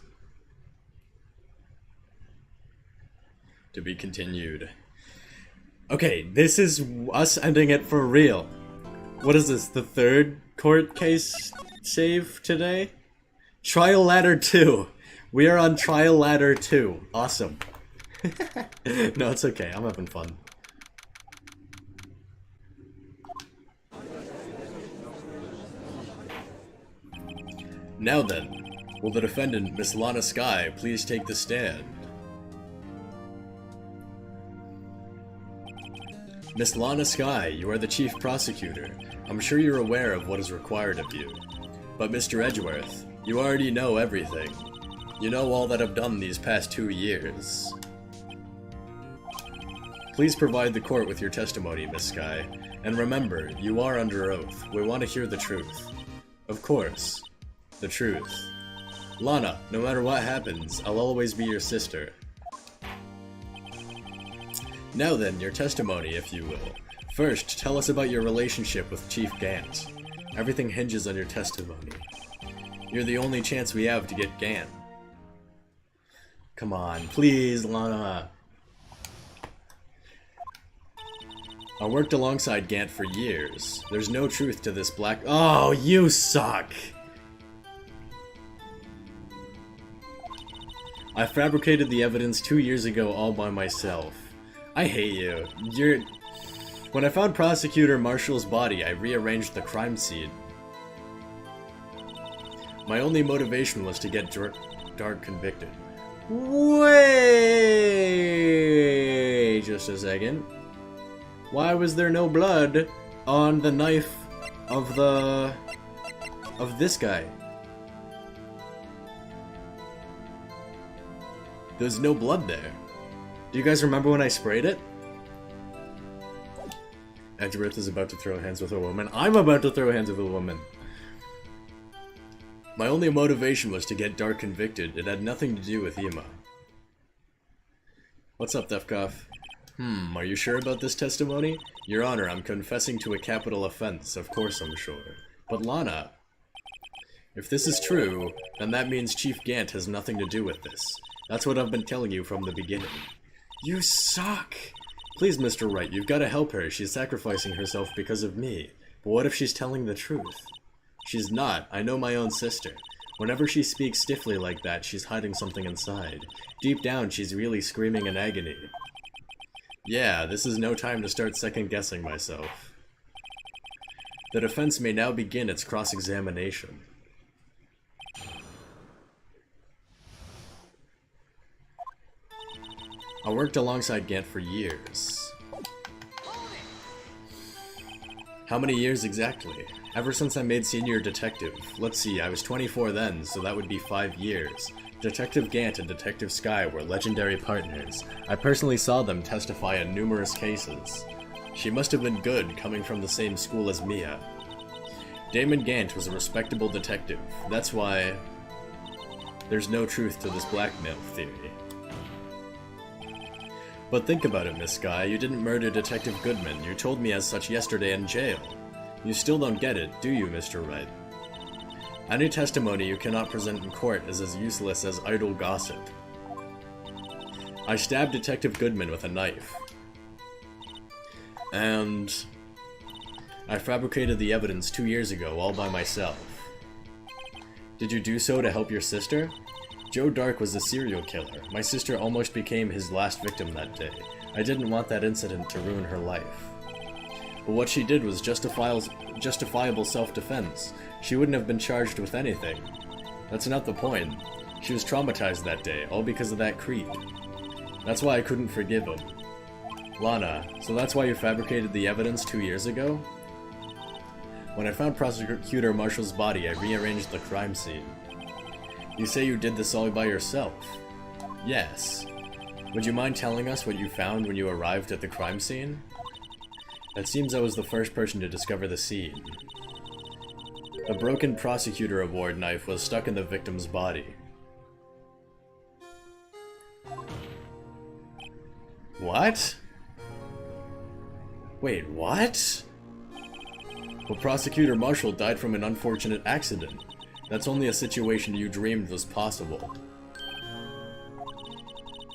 A: To be continued. Okay, this is us ending it for real. What is this, the third court case save today? Trial Ladder 2. We are on Trial Ladder 2. Awesome. No, it's okay. I'm having fun. Now then, will the defendant, Miss Lana Skye, please take the stand? Miss Lana Skye, you are the chief prosecutor. I'm sure you're aware of what is required of you. But Mr. Edgeworth, you already know everything. You know all that I've done these past 2 years. Please provide the court with your testimony, Miss Skye. And remember, you are under oath. We want to hear the truth. Of course. The truth. Lana, no matter what happens, I'll always be your sister. Now then, your testimony, if you will. First, tell us about your relationship with Chief Gant. Everything hinges on your testimony. You're the only chance we have to get Gant. Come on, please, Lana. I worked alongside Gant for years. There's no truth to this black- Oh, you suck! I fabricated the evidence 2 years ago all by myself. I hate you. When I found Prosecutor Marshall's body, I rearranged the crime scene. My only motivation was to get Dark convicted. Wait just a second. Why was there no blood on the knife of this guy? There's no blood there. Do you guys remember when I sprayed it? Edgeworth is about to throw hands with a woman. I'm about to throw hands with a woman. My only motivation was to get Dark convicted. It had nothing to do with Emma. What's up, Defcoff? Are you sure about this testimony? Your Honor, I'm confessing to a capital offense. Of course I'm sure. But Lana... If this is true, then that means Chief Gant has nothing to do with this. That's what I've been telling you from the beginning. You suck! Please, Mr. Wright, you've got to help her. She's sacrificing herself because of me. But what if she's telling the truth? She's not. I know my own sister. Whenever she speaks stiffly like that, she's hiding something inside. Deep down, she's really screaming in agony. Yeah, this is no time to start second-guessing myself. The defense may now begin its cross-examination. I worked alongside Gant for years. How many years exactly? Ever since I made senior detective. Let's see, I was 24 then, so that would be 5 years. Detective Gant and Detective Skye were legendary partners. I personally saw them testify in numerous cases. She must have been good, coming from the same school as Mia. Damon Gant was a respectable detective. That's why there's no truth to this blackmail theory. But think about it, Miss Skye. You didn't murder Detective Goodman. You told me as such yesterday in jail. You still don't get it, do you, Mr. Wright? Any testimony you cannot present in court is as useless as idle gossip. I stabbed Detective Goodman with a knife. And I fabricated the evidence 2 years ago, all by myself. Did you do so to help your sister? Joe Dark was a serial killer. My sister almost became his last victim that day. I didn't want that incident to ruin her life. But what she did was justifiable self-defense. She wouldn't have been charged with anything. That's not the point. She was traumatized that day, all because of that creep. That's why I couldn't forgive him. Lana, so that's why you fabricated the evidence 2 years ago? When I found Prosecutor Marshall's body, I rearranged the crime scene. You say you did this all by yourself? Yes. Would you mind telling us what you found when you arrived at the crime scene? It seems I was the first person to discover the scene. A broken Prosecutor Award knife was stuck in the victim's body. What? Wait, what? Well, Prosecutor Marshall died from an unfortunate accident. That's only a situation you dreamed was possible.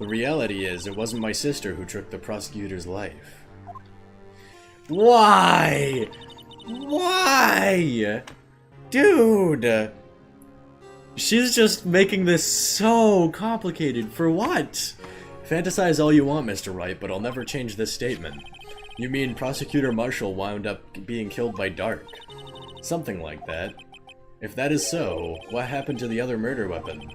A: The reality is, it wasn't my sister who took the prosecutor's life. Why? Why? Dude! She's just making this so complicated. For what? Fantasize all you want, Mr. Wright, but I'll never change this statement. You mean Prosecutor Marshall wound up being killed by Dark? Something like that. If that is so, what happened to the other murder weapon?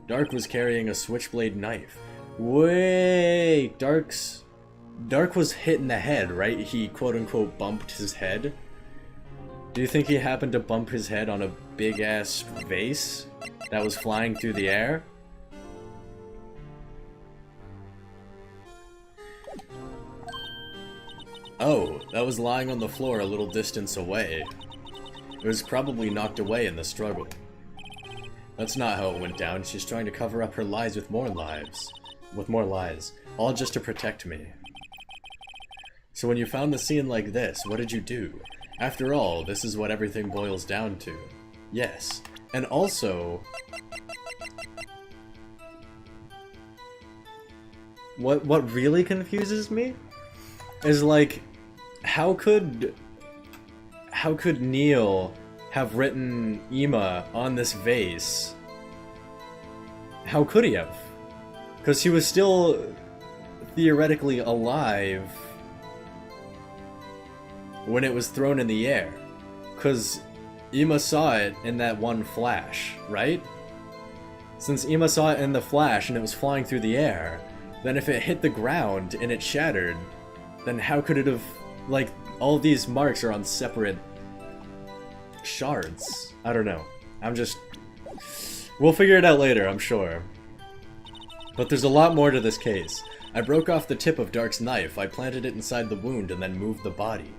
A: Dark was carrying a switchblade knife. Wait, Dark was hit in the head, right? He quote-unquote bumped his head. Do you think he happened to bump his head on a big-ass vase that was flying through the air? Oh, that was lying on the floor a little distance away. It was probably knocked away in the struggle. That's not how it went down. She's trying to cover up her lies with more lies. All just to protect me. So when you found the scene like this, what did you do? After all, this is what everything boils down to. Yes. And also... What really confuses me is, like, how could Neil have written Ima on this vase? How could he have? Because he was still theoretically alive when it was thrown in the air. Because Ima saw it in that one flash, right? Since Ima saw it in the flash and it was flying through the air, then if it hit the ground and it shattered, then how could it have... Like, all these marks are on separate shards. I don't know. I'm just... We'll figure it out later, I'm sure. But there's a lot more to this case. I broke off the tip of Dark's knife, I planted it inside the wound, and then moved the body.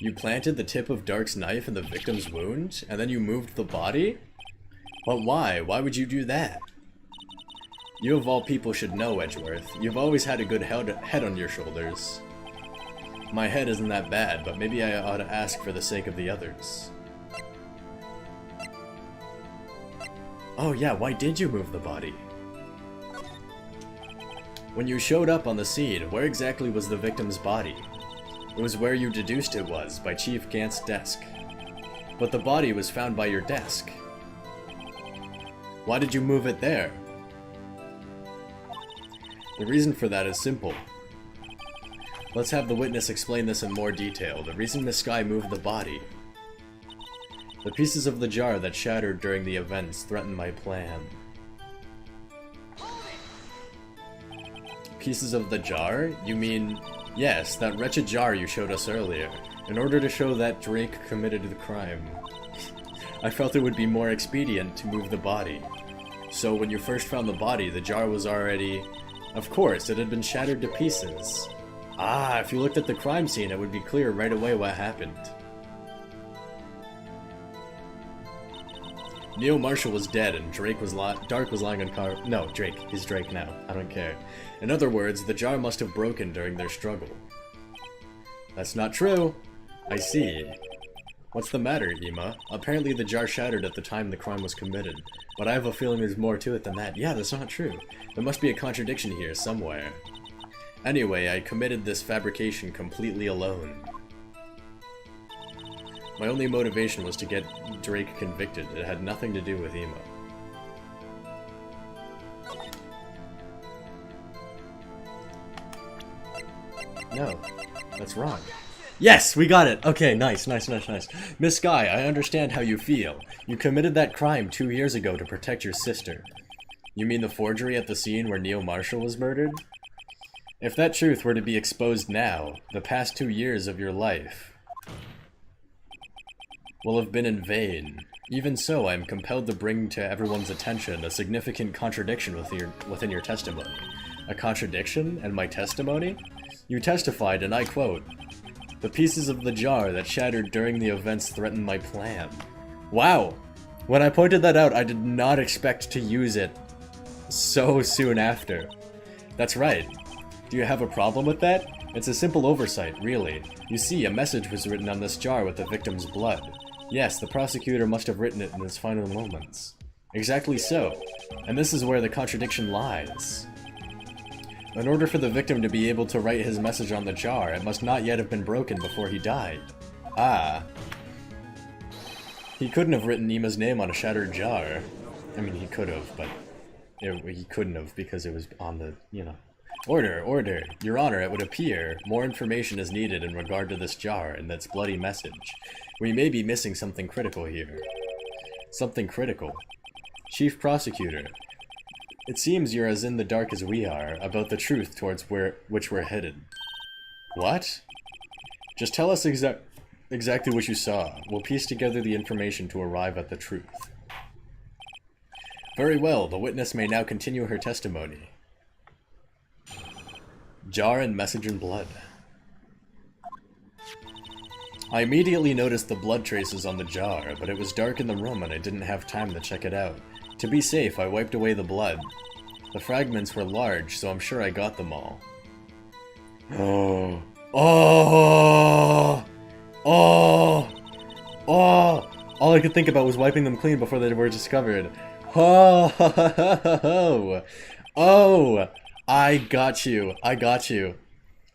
A: You planted the tip of Dark's knife in the victim's wound, and then you moved the body? But why? Why would you do that? You of all people should know, Edgeworth. You've always had a good head on your shoulders. My head isn't that bad, but maybe I ought to ask for the sake of the others. Oh yeah, why did you move the body? When you showed up on the scene, where exactly was the victim's body? It was where you deduced it was, by Chief Gant's desk. But the body was found by your desk. Why did you move it there? The reason for that is simple. Let's have the witness explain this in more detail. The reason Miss Sky moved the body. The pieces of the jar that shattered during the events threatened my plan. Pieces of the jar? You mean... Yes, that wretched jar you showed us earlier. In order to show that Drake committed the crime. I felt it would be more expedient to move the body. So when you first found the body, the jar was already... Of course, it had been shattered to pieces. Ah, if you looked at the crime scene, it would be clear right away what happened. Neil Marshall was dead, and Dark was lying on No, Drake. He's Drake now. I don't care. In other words, the jar must have broken during their struggle. That's not true. I see. What's the matter, Ima? Apparently the jar shattered at the time the crime was committed, but I have a feeling there's more to it than that. Yeah, that's not true. There must be a contradiction here somewhere. Anyway, I committed this fabrication completely alone. My only motivation was to get Drake convicted. It had nothing to do with Emo. No, that's wrong. Yes, we got it! Okay, nice. Miss Sky, I understand how you feel. You committed that crime 2 years ago to protect your sister. You mean the forgery at the scene where Neil Marshall was murdered? If that truth were to be exposed now, the past 2 years of your life will have been in vain. Even so, I am compelled to bring to everyone's attention a significant contradiction within your testimony. A contradiction in my testimony? You testified, and I quote, "The pieces of the jar that shattered during the events threatened my plan." Wow! When I pointed that out, I did not expect to use it so soon after. That's right. Do you have a problem with that? It's a simple oversight, really. You see, a message was written on this jar with the victim's blood. Yes, the prosecutor must have written it in his final moments. Exactly so. And this is where the contradiction lies. In order for the victim to be able to write his message on the jar, it must not yet have been broken before he died. Ah. He couldn't have written Ima's name on a shattered jar. I mean, he could have, but he couldn't have because it was on the, you know. Order. Your Honor, it would appear more information is needed in regard to this jar and its bloody message. We may be missing something critical here. Something critical. Chief Prosecutor, it seems you're as in the dark as we are about the truth towards which we're headed. What? Just tell us exactly what you saw. We'll piece together the information to arrive at the truth. Very well, the witness may now continue her testimony. Jar and message in blood. I immediately noticed the blood traces on the jar, but it was dark in the room and I didn't have time to check it out. To be safe, I wiped away the blood. The fragments were large, so I'm sure I got them all. All I could think about was wiping them clean before they were discovered. I got you.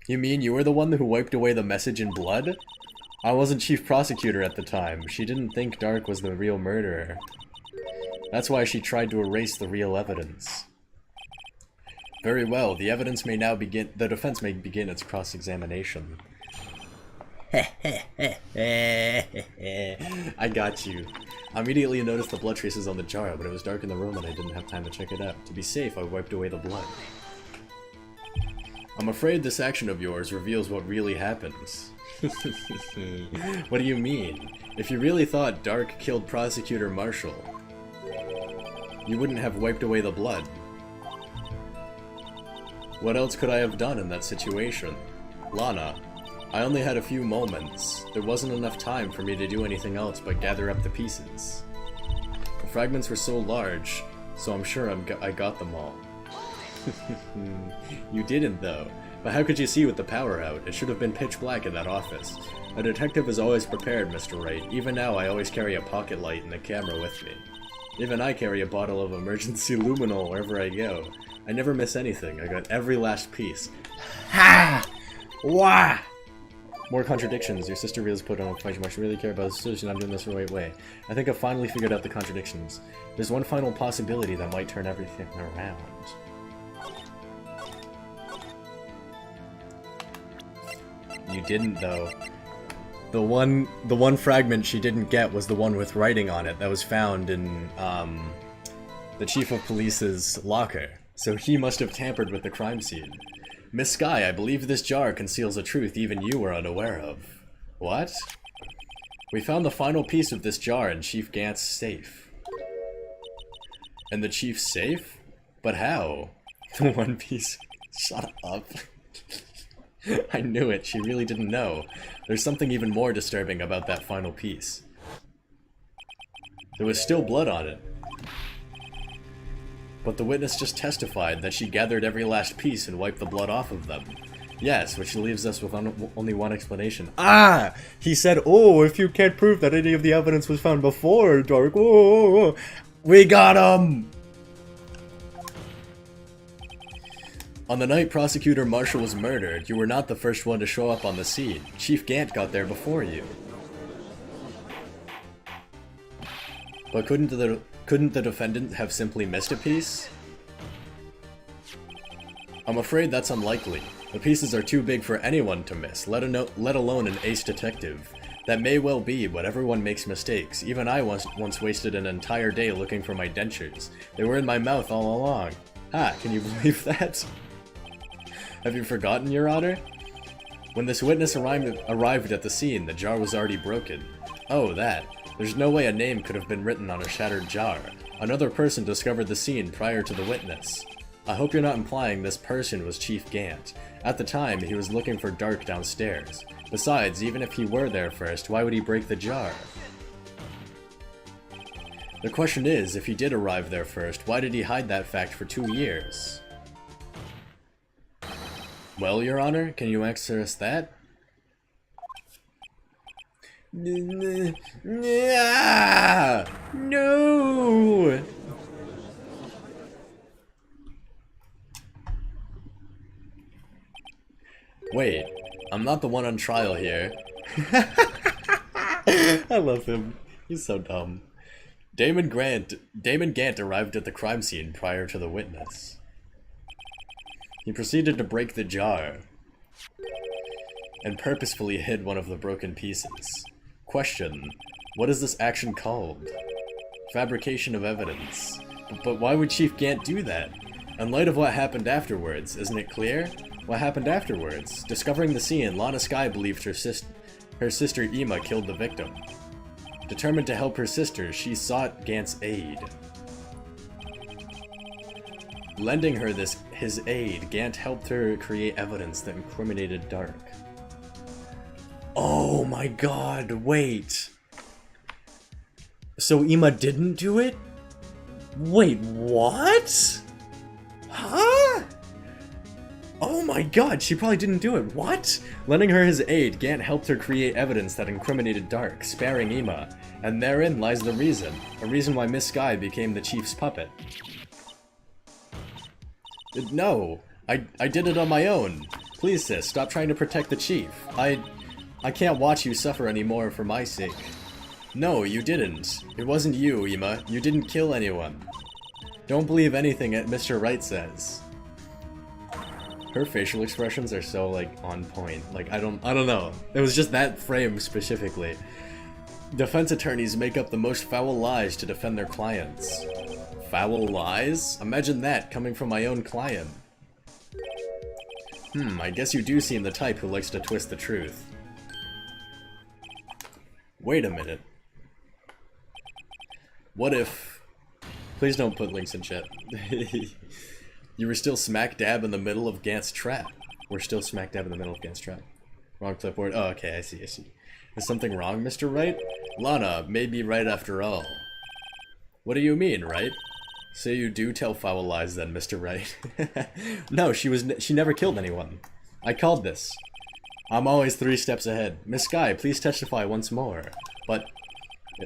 A: You mean you were the one who wiped away the message in blood? I wasn't chief prosecutor at the time. She didn't think Dark was the real murderer. That's why she tried to erase the real evidence. Very well, the defense may begin its cross-examination. I got you. I immediately noticed the blood traces on the jar, but it was dark in the room and I didn't have time to check it out. To be safe, I wiped away the blood. I'm afraid this action of yours reveals what really happens. What do you mean? If you really thought Dark killed Prosecutor Marshall, you wouldn't have wiped away the blood. What else could I have done in that situation? Lana, I only had a few moments. There wasn't enough time for me to do anything else but gather up the pieces. The fragments were so large, so I'm sure I got them all. You didn't, though. But how could you see with the power out? It should have been pitch black in that office. A detective is always prepared, Mr. Wright. Even now, I always carry a pocket light and a camera with me. Even I carry a bottle of emergency luminol wherever I go. I never miss anything. I got every last piece. Ha! Wah! More contradictions. Your sister really put on a fight. You must really care about the solution. I'm doing this the right way. I think I've finally figured out the contradictions. There's one final possibility that might turn everything around. You didn't, though. The one fragment she didn't get was the one with writing on it that was found in the chief of police's locker. So he must have tampered with the crime scene. Miss Sky, I believe this jar conceals a truth even you were unaware of. What? We found the final piece of this jar in Chief Gant's safe. In the chief's safe? But how? The one piece. Shut up. I knew it. She really didn't know. There's something even more disturbing about that final piece. There was still blood on it. But the witness just testified that she gathered every last piece and wiped the blood off of them. Yes, which leaves us with only one explanation. Ah! He said, oh, if you can't prove that any of the evidence was found before Dark, oh, we got him! On the night Prosecutor Marshall was murdered, you were not the first one to show up on the scene. Chief Gant got there before you. But couldn't the defendant have simply missed a piece? I'm afraid that's unlikely. The pieces are too big for anyone to miss, let alone an ace detective. That may well be, but everyone makes mistakes. Even I once wasted an entire day looking for my dentures. They were in my mouth all along. Ha, can you believe that? Have you forgotten, Your Honor? When this witness arrived at the scene, the jar was already broken. Oh, that. There's no way a name could have been written on a shattered jar. Another person discovered the scene prior to the witness. I hope you're not implying this person was Chief Gant. At the time, he was looking for Dark downstairs. Besides, even if he were there first, why would he break the jar? The question is, if he did arrive there first, why did he hide that fact for 2 years? Well, Your Honor, can you answer us that? No! Wait, I'm not the one on trial here. I love him. He's so dumb. Damon Gant arrived at the crime scene prior to the witness. He proceeded to break the jar and purposefully hid one of the broken pieces. Question: what is this action called? Fabrication of evidence. But why would Chief Gant do that? In light of what happened afterwards, isn't it clear? What happened afterwards? Discovering the scene, Lana Skye believed her sister Ima killed the victim. Determined to help her sister, she sought Gant's aid. Lending her his aid, Gant helped her create evidence that incriminated Dark. Oh my god, wait. So Ima didn't do it? Wait, what? Huh? Oh my god, she probably didn't do it. What? Lending her his aid, Gant helped her create evidence that incriminated Dark, sparing Ima. And therein lies the reason. A reason why Miss Skye became the Chief's puppet. No, I did it on my own. Please, sis, stop trying to protect the Chief. I can't watch you suffer anymore for my sake. No, you didn't. It wasn't you, Ima. You didn't kill anyone. Don't believe anything Mr. Wright says. Her facial expressions are so, like, on point. Like, I don't know. It was just that frame specifically. Defense attorneys make up the most foul lies to defend their clients. Foul lies? Imagine that coming from my own client. I guess you do seem the type who likes to twist the truth. Wait a minute. What if... Please don't put links in chat. You were still smack dab in the middle of Gant's trap. We're still smack dab in the middle of Gant's trap. Wrong clipboard. Oh, okay, I see. Is something wrong, Mr. Wright? Lana may be right after all. What do you mean, right? So you do tell foul lies then, Mr. Wright. No, she never killed anyone. I called this. I'm always 3 steps ahead. Miss Skye, please testify once more. But...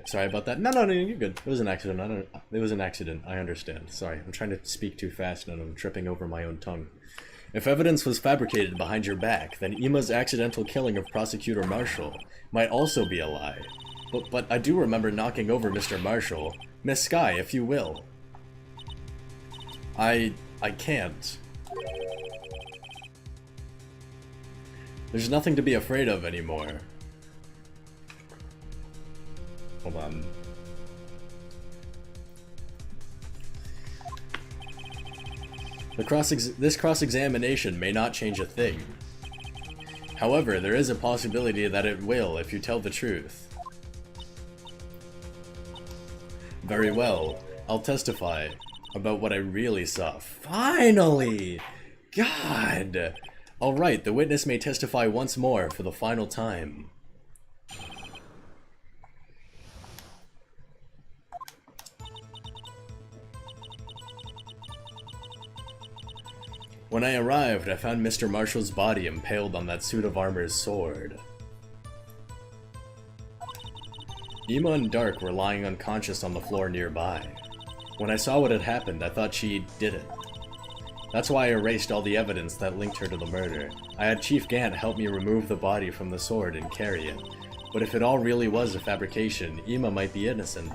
A: Sorry about that. No, you're good. It was an accident. It was an accident. I understand. Sorry, I'm trying to speak too fast and I'm tripping over my own tongue. If evidence was fabricated behind your back, then Ima's accidental killing of Prosecutor Marshall might also be a lie. But I do remember knocking over Mr. Marshall. Miss Skye, if you will. I can't. There's nothing to be afraid of anymore. Hold on. This cross-examination may not change a thing. However, there is a possibility that it will if you tell the truth. Very well. I'll testify about what I really saw. Finally! God! Alright, the witness may testify once more for the final time. When I arrived, I found Mr. Marshall's body impaled on that suit of armor's sword. Ima and Dark were lying unconscious on the floor nearby. When I saw what had happened, I thought she did it. That's why I erased all the evidence that linked her to the murder. I had Chief Gant help me remove the body from the sword and carry it. But if it all really was a fabrication, Ima might be innocent.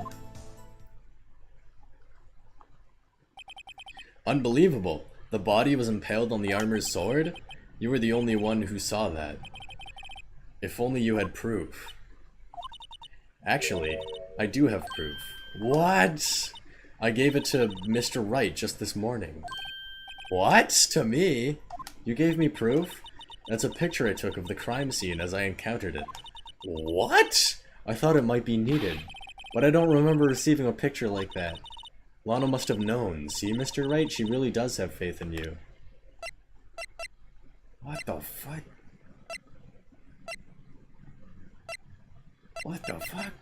A: Unbelievable! The body was impaled on the armor's sword? You were the only one who saw that. If only you had proof. Actually, I do have proof. What? I gave it to Mr. Wright just this morning. What? To me? You gave me proof? That's a picture I took of the crime scene as I encountered it. What? I thought it might be needed, but I don't remember receiving a picture like that. Lana must have known. See, Mr. Wright? She really does have faith in you. What the fuck? What the fuck?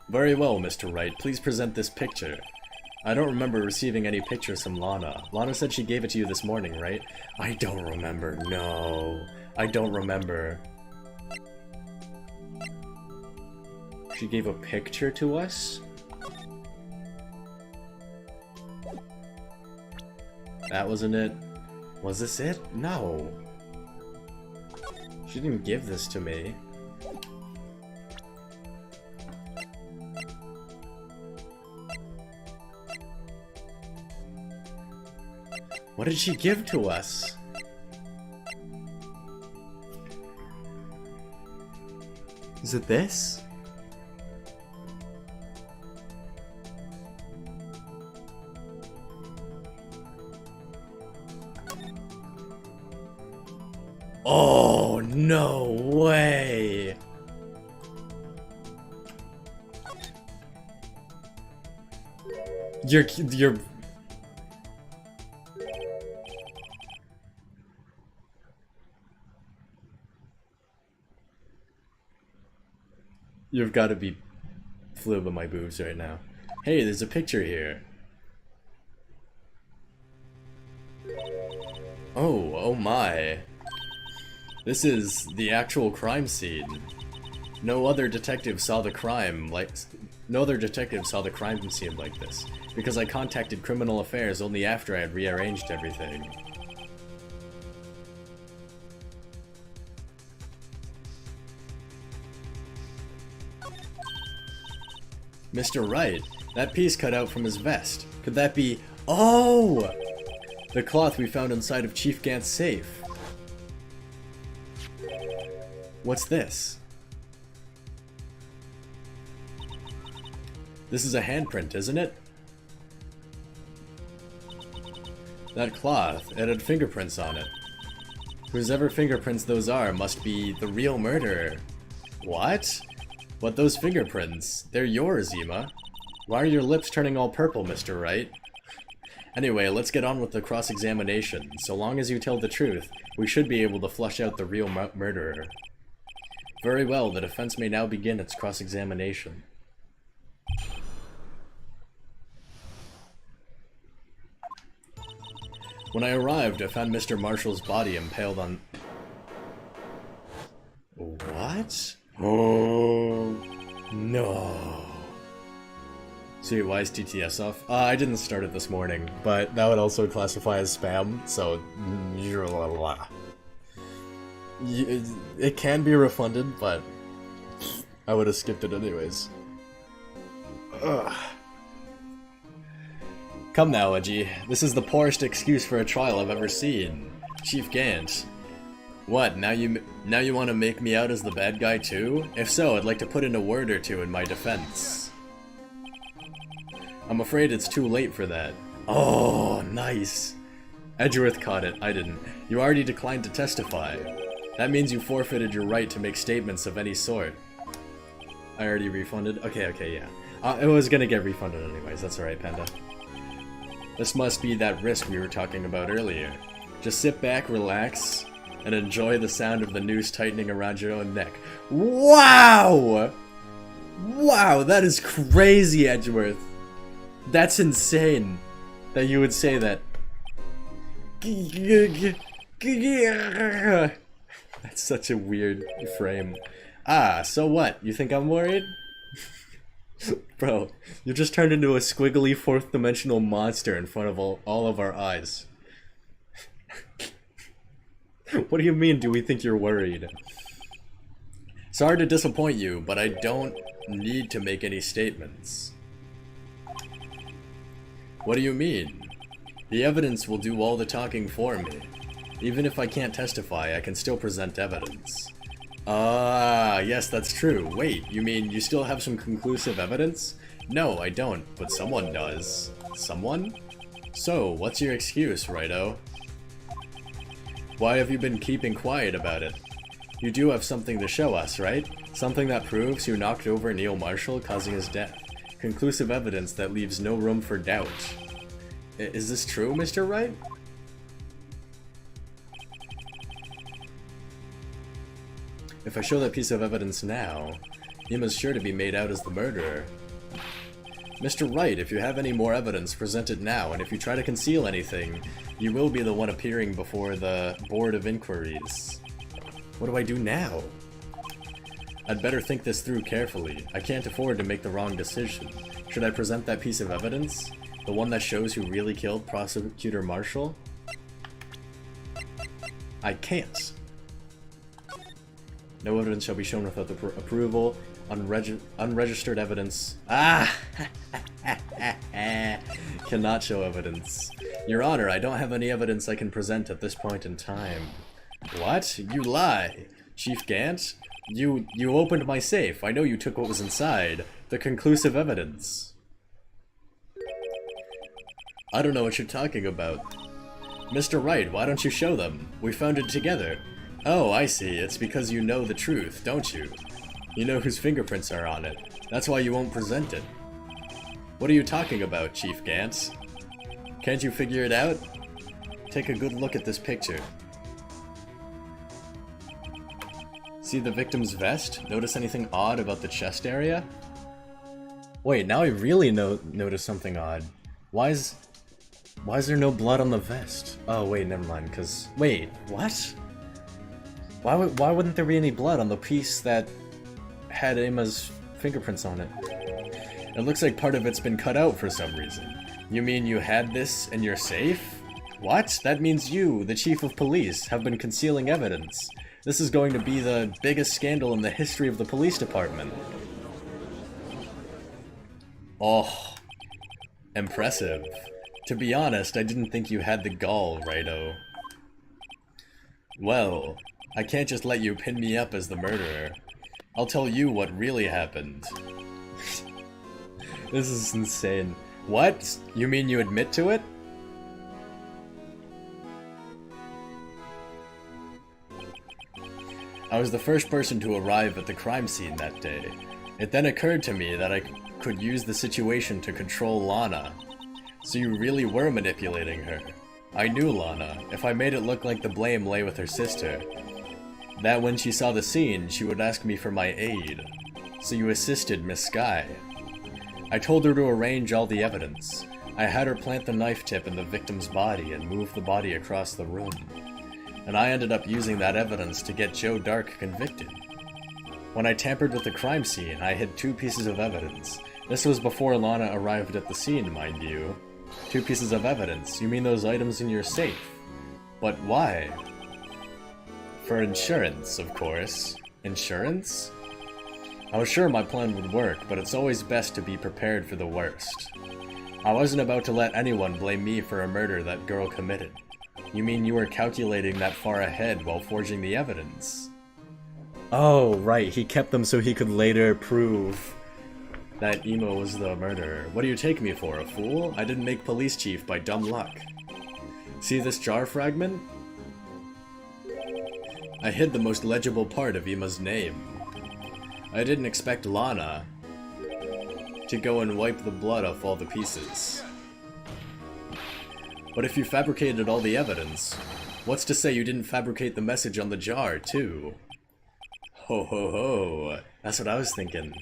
A: Very well, Mr. Wright. Please present this picture. I don't remember receiving any pictures from Lana. Lana said she gave it to you this morning, right? I don't remember. No. I don't remember. She gave a picture to us? That wasn't it. Was this it? No. She didn't give this to me. What did she give to us? Is it this? Oh, no way! You're... You've got to be flipping my boobs right now. Hey, there's a picture here. Oh my. This is the actual crime scene. No other detective saw the crime scene like this, because I contacted Criminal Affairs only after I had rearranged everything. Mr. Wright, that piece cut out from his vest. Could that be... Oh! The cloth we found inside of Chief Gant's safe. What's this? This is a handprint, isn't it? That cloth, it had fingerprints on it. Whosever fingerprints those are must be the real murderer. What? But those fingerprints, they're yours, Ima. Why are your lips turning all purple, Mr. Wright? Anyway, let's get on with the cross-examination. So long as you tell the truth, we should be able to flush out the real murderer. Very well, the defense may now begin its cross-examination. When I arrived, I found Mr. Marshall's body impaled on... What? Oh, no. See, why is TTS off? I didn't start it this morning, but that would also classify as spam, so... It can be refunded, but I would have skipped it anyways. Ugh. Come now, Edgy. This is the poorest excuse for a trial I've ever seen. Chief Gant. What, now you want to make me out as the bad guy too? If so, I'd like to put in a word or two in my defense. I'm afraid it's too late for that. Oh, nice. Edgeworth caught it, I didn't. You already declined to testify. That means you forfeited your right to make statements of any sort. I already refunded? Okay, yeah. It was gonna get refunded anyways, that's alright, Panda. This must be that wrist we were talking about earlier. Just sit back, relax, and enjoy the sound of the noose tightening around your own neck. Wow! Wow, that is crazy, Edgeworth. That's insane that you would say that. That's such a weird frame. Ah, so what? You think I'm worried? Bro, you just turned into a squiggly fourth dimensional monster in front of all of our eyes. What do you mean, do we think you're worried? Sorry to disappoint you, but I don't need to make any statements. What do you mean? The evidence will do all the talking for me. Even if I can't testify, I can still present evidence. Ah, yes, that's true. Wait, you mean you still have some conclusive evidence? No, I don't, but someone does. Someone? So, what's your excuse, Righto? Why have you been keeping quiet about it? You do have something to show us, right? Something that proves you knocked over Neil Marshall, causing his death. Conclusive evidence that leaves no room for doubt. Is this true, Mr. Wright? If I show that piece of evidence now, Ima's sure to be made out as the murderer. Mr. Wright, if you have any more evidence, present it now, and if you try to conceal anything, you will be the one appearing before the Board of Inquiries. What do I do now? I'd better think this through carefully. I can't afford to make the wrong decision. Should I present that piece of evidence? The one that shows who really killed Prosecutor Marshall? I can't. No evidence shall be shown without the approval. Unregistered evidence. Ah! Cannot show evidence. Your Honor, I don't have any evidence I can present at this point in time. What? You lie! Chief Gant? You opened my safe. I know you took what was inside. The conclusive evidence. I don't know what you're talking about. Mr. Wright, why don't you show them? We found it together. Oh, I see. It's because you know the truth, don't you? You know whose fingerprints are on it. That's why you won't present it. What are you talking about, Chief Gantz? Can't you figure it out? Take a good look at this picture. See the victim's vest? Notice anything odd about the chest area? Wait, now I really notice something odd. Why is there no blood on the vest? Oh wait, never mind, cause... Wait, what? Why wouldn't there be any blood on the piece that had Emma's fingerprints on it? It looks like part of it's been cut out for some reason. You mean you had this in your safe? What? That means you, the chief of police, have been concealing evidence. This is going to be the biggest scandal in the history of the police department. Oh, impressive. To be honest, I didn't think you had the gall, Righto. Well, I can't just let you pin me up as the murderer. I'll tell you what really happened. This is insane. What? You mean you admit to it? I was the first person to arrive at the crime scene that day. It then occurred to me that I could use the situation to control Lana. So you really were manipulating her. I knew Lana. If I made it look like the blame lay with her sister, that when she saw the scene, she would ask me for my aid. So you assisted Miss Sky. I told her to arrange all the evidence. I had her plant the knife tip in the victim's body and move the body across the room. And I ended up using that evidence to get Joe Dark convicted. When I tampered with the crime scene, I hid 2 pieces of evidence. This was before Lana arrived at the scene, mind you. 2 pieces of evidence? You mean those items in your safe? But why? For insurance, of course. Insurance? I was sure my plan would work, but it's always best to be prepared for the worst. I wasn't about to let anyone blame me for a murder that girl committed. You mean you were calculating that far ahead while forging the evidence? Oh, right, he kept them so he could later prove that Emo was the murderer. What do you take me for, a fool? I didn't make police chief by dumb luck. See this jar fragment? I hid the most legible part of Emma's name. I didn't expect Lana to go and wipe the blood off all the pieces. But if you fabricated all the evidence, what's to say you didn't fabricate the message on the jar, too? Ho ho ho, that's what I was thinking.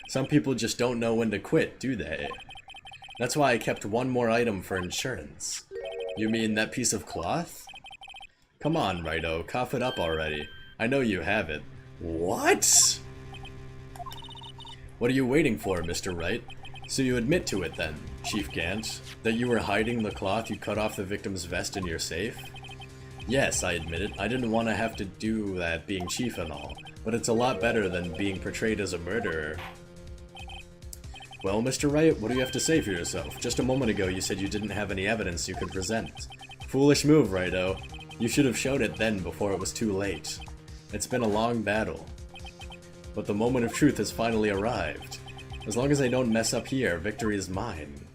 A: Some people just don't know when to quit, do they? That's why I kept one more item for insurance. You mean that piece of cloth? Come on, Righto, cough it up already. I know you have it. What? What are you waiting for, Mr. Wright? So you admit to it then, Chief Gant, that you were hiding the cloth you cut off the victim's vest in your safe? Yes, I admit it. I didn't want to have to do that being chief and all, but it's a lot better than being portrayed as a murderer. Well, Mr. Wright, what do you have to say for yourself? Just a moment ago you said you didn't have any evidence you could present. Foolish move, Righto. You should have showed it then before it was too late. It's been a long battle. But the moment of truth has finally arrived. As long as I don't mess up here, victory is mine.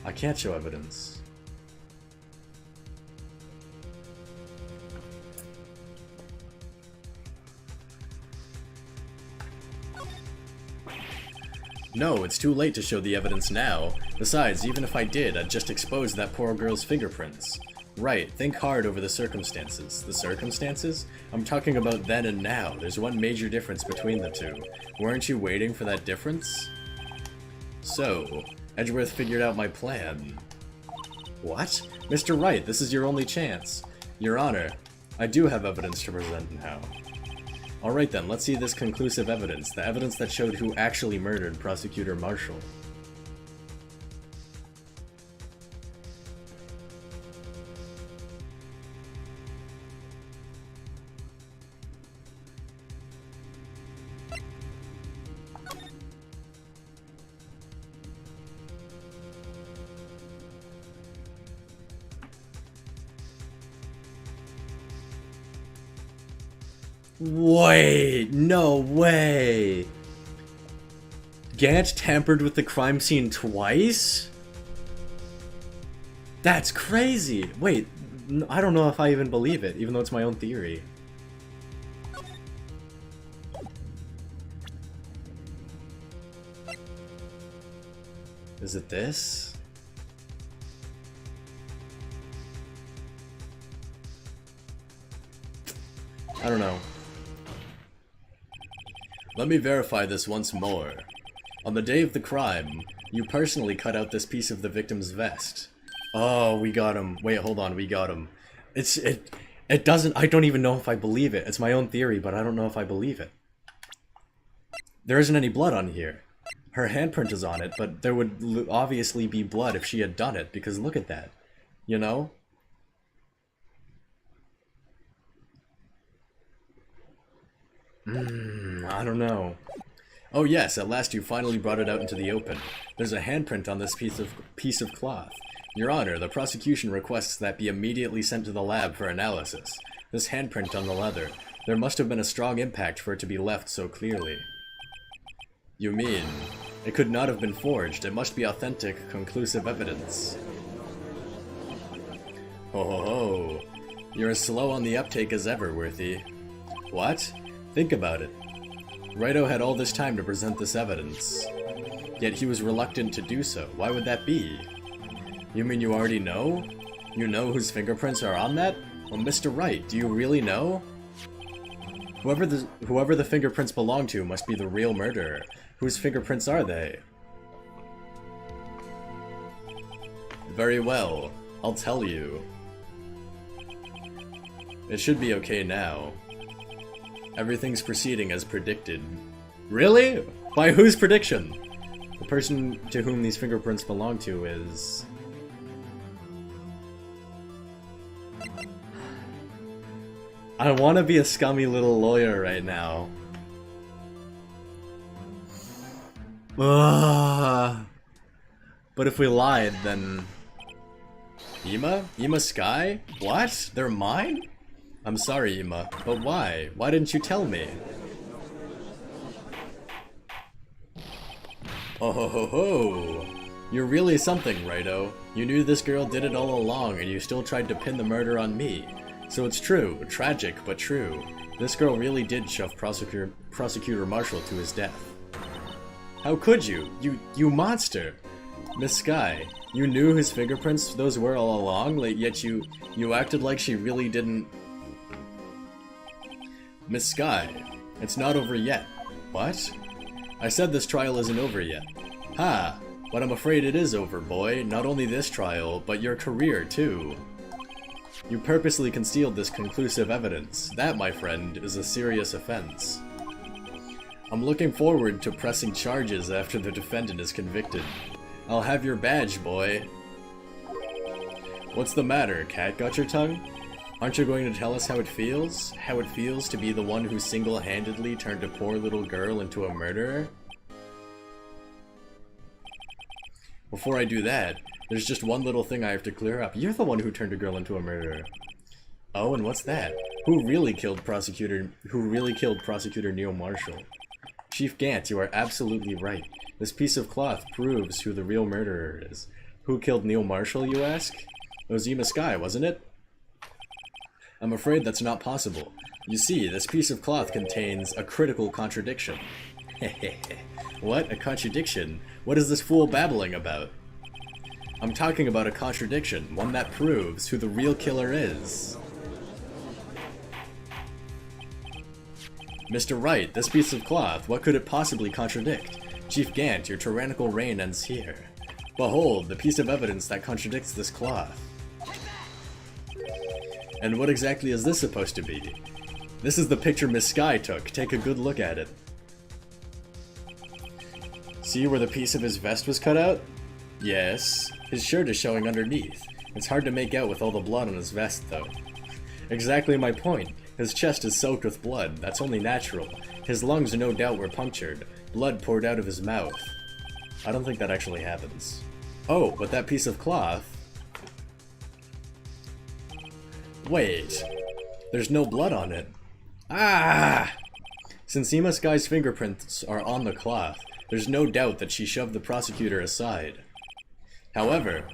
A: I can't show evidence. No, it's too late to show the evidence now. Besides, even if I did, I'd just expose that poor girl's fingerprints. Right, think hard over the circumstances. The circumstances? I'm talking about then and now. There's one major difference between the two. Weren't you waiting for that difference? So, Edgeworth figured out my plan. What? Mr. Wright, this is your only chance. Your Honor, I do have evidence to present now. Alright then, let's see this conclusive evidence, the evidence that showed who actually murdered Prosecutor Marshall. Wait, no way! Gant tampered with the crime scene twice? That's crazy! Wait, I don't know if I even believe it, even though it's my own theory. Is it this? I don't know. Let me verify this once more. On the day of the crime, you personally cut out this piece of the victim's vest. Oh, we got him. Wait, hold on, we got him. It doesn't, I don't even know if I believe it. It's my own theory, but I don't know if I believe it. There isn't any blood on here. Her handprint is on it, but there would obviously be blood if she had done it, because look at that. You know? I don't know. Oh yes, at last you finally brought it out into the open. There's a handprint on this piece of cloth. Your Honor, the prosecution requests that be immediately sent to the lab for analysis. This handprint on the leather. There must have been a strong impact for it to be left so clearly. You mean, it could not have been forged. It must be authentic, conclusive evidence. Ho ho ho. You're as slow on the uptake as ever, Worthy. What? Think about it. Righto had all this time to present this evidence. Yet he was reluctant to do so. Why would that be? You mean you already know? You know whose fingerprints are on that? Well, Mr. Wright, do you really know? Whoever the fingerprints belong to must be the real murderer. Whose fingerprints are they? Very well. I'll tell you. It should be okay now. Everything's proceeding as predicted. Really? By whose prediction? The person to whom these fingerprints belong to is... I want to be a scummy little lawyer right now. But if we lied, then... Ima? Ima Sky? What? They're mine? I'm sorry, Ima, but why? Why didn't you tell me? Oh ho ho ho! You're really something, Righto. You knew this girl did it all along, and you still tried to pin the murder on me. So it's true, tragic but true. This girl really did shove Prosecutor Marshall to his death. How could you? You monster! Miss Sky, you knew his fingerprints those were all along, yet you acted like she really didn't... Miss Sky, it's not over yet. What? I said this trial isn't over yet. Ha! But I'm afraid it is over, boy. Not only this trial, but your career, too. You purposely concealed this conclusive evidence. That, my friend, is a serious offense. I'm looking forward to pressing charges after the defendant is convicted. I'll have your badge, boy. What's the matter? Cat got your tongue? Aren't you going to tell us how it feels? How it feels to be the one who single-handedly turned a poor little girl into a murderer? Before I do that, there's just one little thing I have to clear up. You're the one who turned a girl into a murderer. Oh, and what's that? Who really killed Prosecutor Neil Marshall? Chief Gant, you are absolutely right. This piece of cloth proves who the real murderer is. Who killed Neil Marshall, you ask? It was Ema Sky, wasn't it? I'm afraid that's not possible. You see, this piece of cloth contains a critical contradiction. What? A contradiction? What is this fool babbling about? I'm talking about a contradiction, one that proves who the real killer is. Mr. Wright, this piece of cloth, what could it possibly contradict? Chief Gant, your tyrannical reign ends here. Behold, the piece of evidence that contradicts this cloth. And what exactly is this supposed to be? This is the picture Miss Sky took. Take a good look at it. See where the piece of his vest was cut out? Yes. His shirt is showing underneath. It's hard to make out with all the blood on his vest, though. Exactly my point. His chest is soaked with blood. That's only natural. His lungs no doubt were punctured. Blood poured out of his mouth. I don't think that actually happens. Oh, but that piece of cloth... Wait. There's no blood on it. Ah! Since Ema Sky's fingerprints are on the cloth, there's no doubt that she shoved the prosecutor aside. However,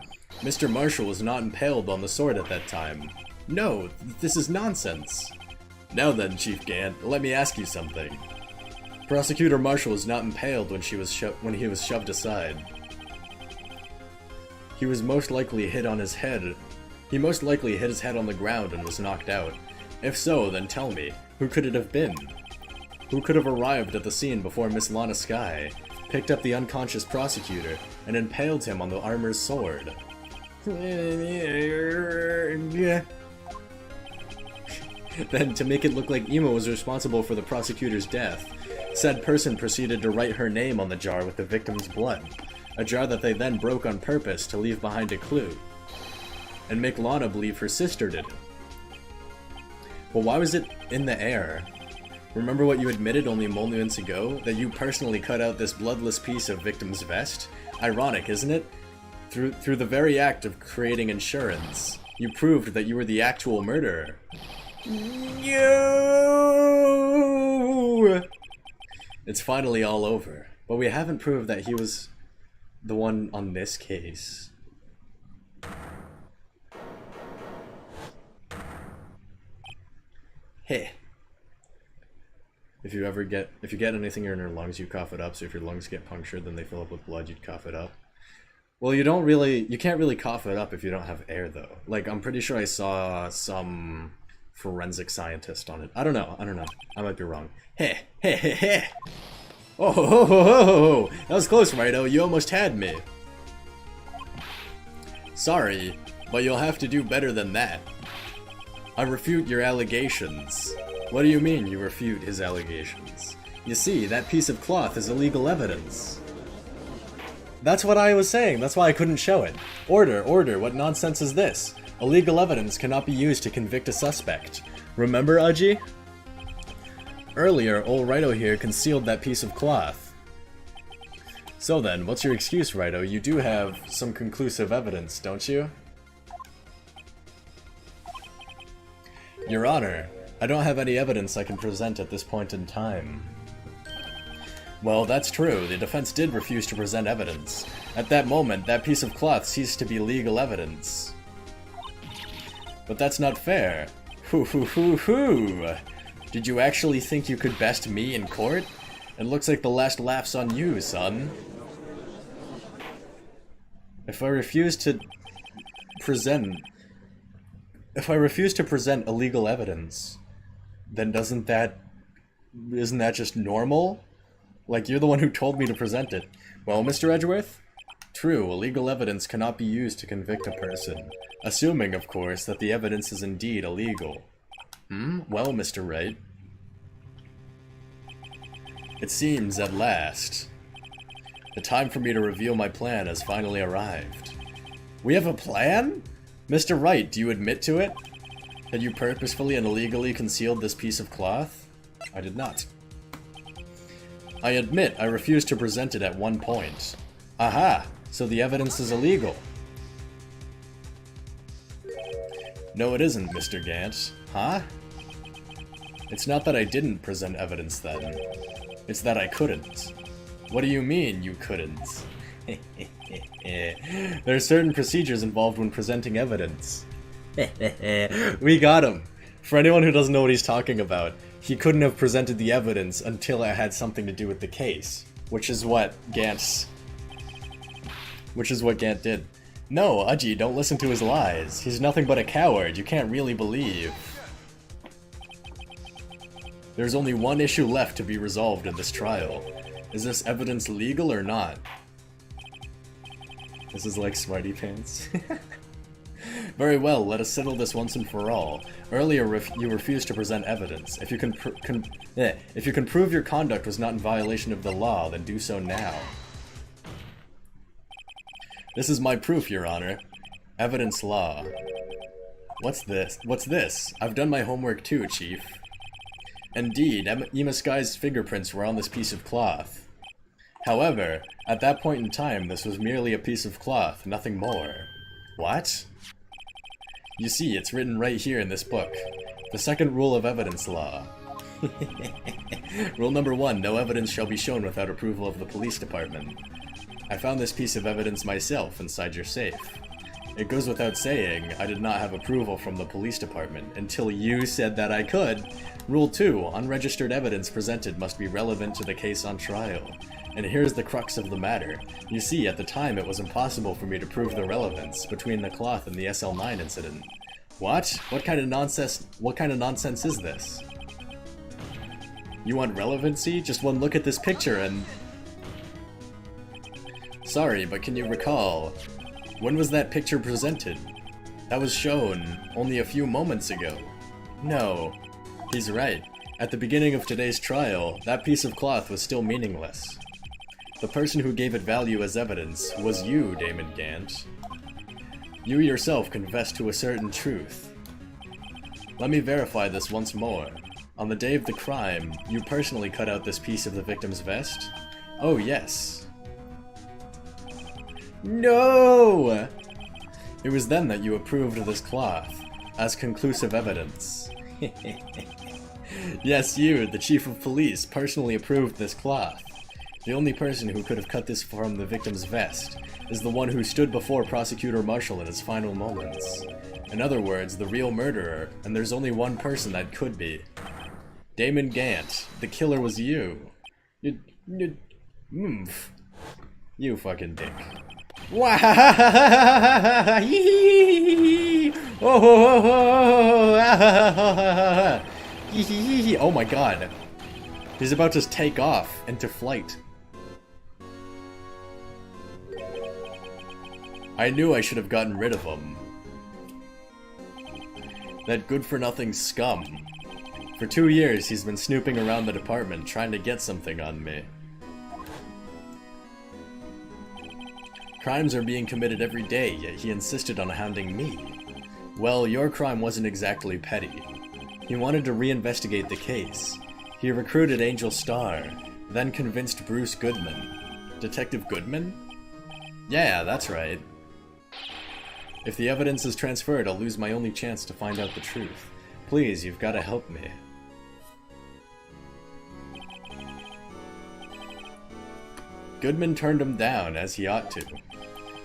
A: Mr. Marshall was not impaled on the sword at that time. No, this is nonsense. Now then, Chief Gant, let me ask you something. Prosecutor Marshall was not impaled when he was shoved aside. He was most likely hit on his head. He most likely hit his head on the ground and was knocked out. If so, then tell me, who could it have been? Who could have arrived at the scene before Miss Lana Sky, picked up the unconscious prosecutor, and impaled him on the armor's sword? Then, to make it look like Ema was responsible for the prosecutor's death, said person proceeded to write her name on the jar with the victim's blood, a jar that they then broke on purpose to leave behind a clue, and make Lana believe her sister did it. Well, why was it in the air? Remember what you admitted only moments ago? That you personally cut out this bloodless piece of victim's vest? Ironic, isn't it? Through the very act of creating insurance, you proved that you were the actual murderer. No! It's finally all over, but we haven't proved that he was the one on this case. Hey. If you get anything in your lungs, you cough it up. So if your lungs get punctured, then they fill up with blood, you'd cough it up. Well, you can't really cough it up if you don't have air, though. Like, I'm pretty sure I saw some forensic scientist on it. I don't know. I might be wrong. Hey. Oh, ho. That was close, Righto. You almost had me. Sorry, but you'll have to do better than that. I refute your allegations. What do you mean you refute his allegations? You see, that piece of cloth is illegal evidence. That's what I was saying, that's why I couldn't show it. Order, what nonsense is this? Illegal evidence cannot be used to convict a suspect. Remember, Uji? Earlier, old Righto here concealed that piece of cloth. So then, what's your excuse, Righto? You do have some conclusive evidence, don't you? Your Honor, I don't have any evidence I can present at this point in time. Well, that's true. The defense did refuse to present evidence. At that moment, that piece of cloth ceased to be legal evidence. But that's not fair. Hoo. Did you actually think you could best me in court? It looks like the last laugh's on you, son. If I refuse to present illegal evidence, then isn't that just normal? Like, you're the one who told me to present it. Well, Mr. Edgeworth? True, illegal evidence cannot be used to convict a person. Assuming, of course, that the evidence is indeed illegal. Well, Mr. Wright. It seems, at last, the time for me to reveal my plan has finally arrived. We have a plan? Mr. Wright, do you admit to it? That you purposefully and illegally concealed this piece of cloth? I did not. I admit I refused to present it at one point. Aha! So the evidence is illegal. No, it isn't, Mr. Gant. Huh? It's not that I didn't present evidence then. It's that I couldn't. What do you mean, you couldn't? There are certain procedures involved when presenting evidence. We got him! For anyone who doesn't know what he's talking about, he couldn't have presented the evidence until it had something to do with the case. Which is what Gant did. No, Udgy, don't listen to his lies. He's nothing but a coward you can't really believe. There's only one issue left to be resolved in this trial. Is this evidence legal or not? This is like Smarty Pants. Very well, let us settle this once and for all. Earlier, you refused to present evidence. If you can prove your conduct was not in violation of the law, then do so now. This is my proof, Your Honor. Evidence law. What's this? What's this? I've done my homework too, Chief. Indeed, Emma Sky's fingerprints were on this piece of cloth. However, at that point in time, this was merely a piece of cloth, nothing more. What? You see, it's written right here in this book. The second rule of evidence law. Rule number 1, no evidence shall be shown without approval of the police department. I found this piece of evidence myself inside your safe. It goes without saying, I did not have approval from the police department until you said that I could. Rule 2, unregistered evidence presented must be relevant to the case on trial. And here's the crux of the matter. You see, at the time it was impossible for me to prove the relevance between the cloth and the SL9 incident. What? What kind of nonsense is this? You want relevancy? Just one look at this picture and... Sorry, but can you recall? When was that picture presented? That was shown only a few moments ago. No, he's right. At the beginning of today's trial, that piece of cloth was still meaningless. The person who gave it value as evidence was you, Damon Gant. You yourself confessed to a certain truth. Let me verify this once more. On the day of the crime, you personally cut out this piece of the victim's vest? Oh yes. No! It was then that you approved of this cloth, as conclusive evidence. Yes, you, the chief of police, personally approved this cloth. The only person who could have cut this from the victim's vest is the one who stood before Prosecutor Marshall in his final moments. In other words, the real murderer, and there's only one person that could be. Damon Gant, the killer was you. You fucking dick. Oh my god. He's about to take off into flight. I knew I should have gotten rid of him. That good-for-nothing scum. For 2 years, he's been snooping around the department trying to get something on me. Crimes are being committed every day, yet he insisted on hounding me. Well, your crime wasn't exactly petty. He wanted to reinvestigate the case. He recruited Angel Starr, then convinced Bruce Goodman. Detective Goodman? Yeah, that's right. If the evidence is transferred, I'll lose my only chance to find out the truth. Please, you've got to help me. Goodman turned him down, as he ought to.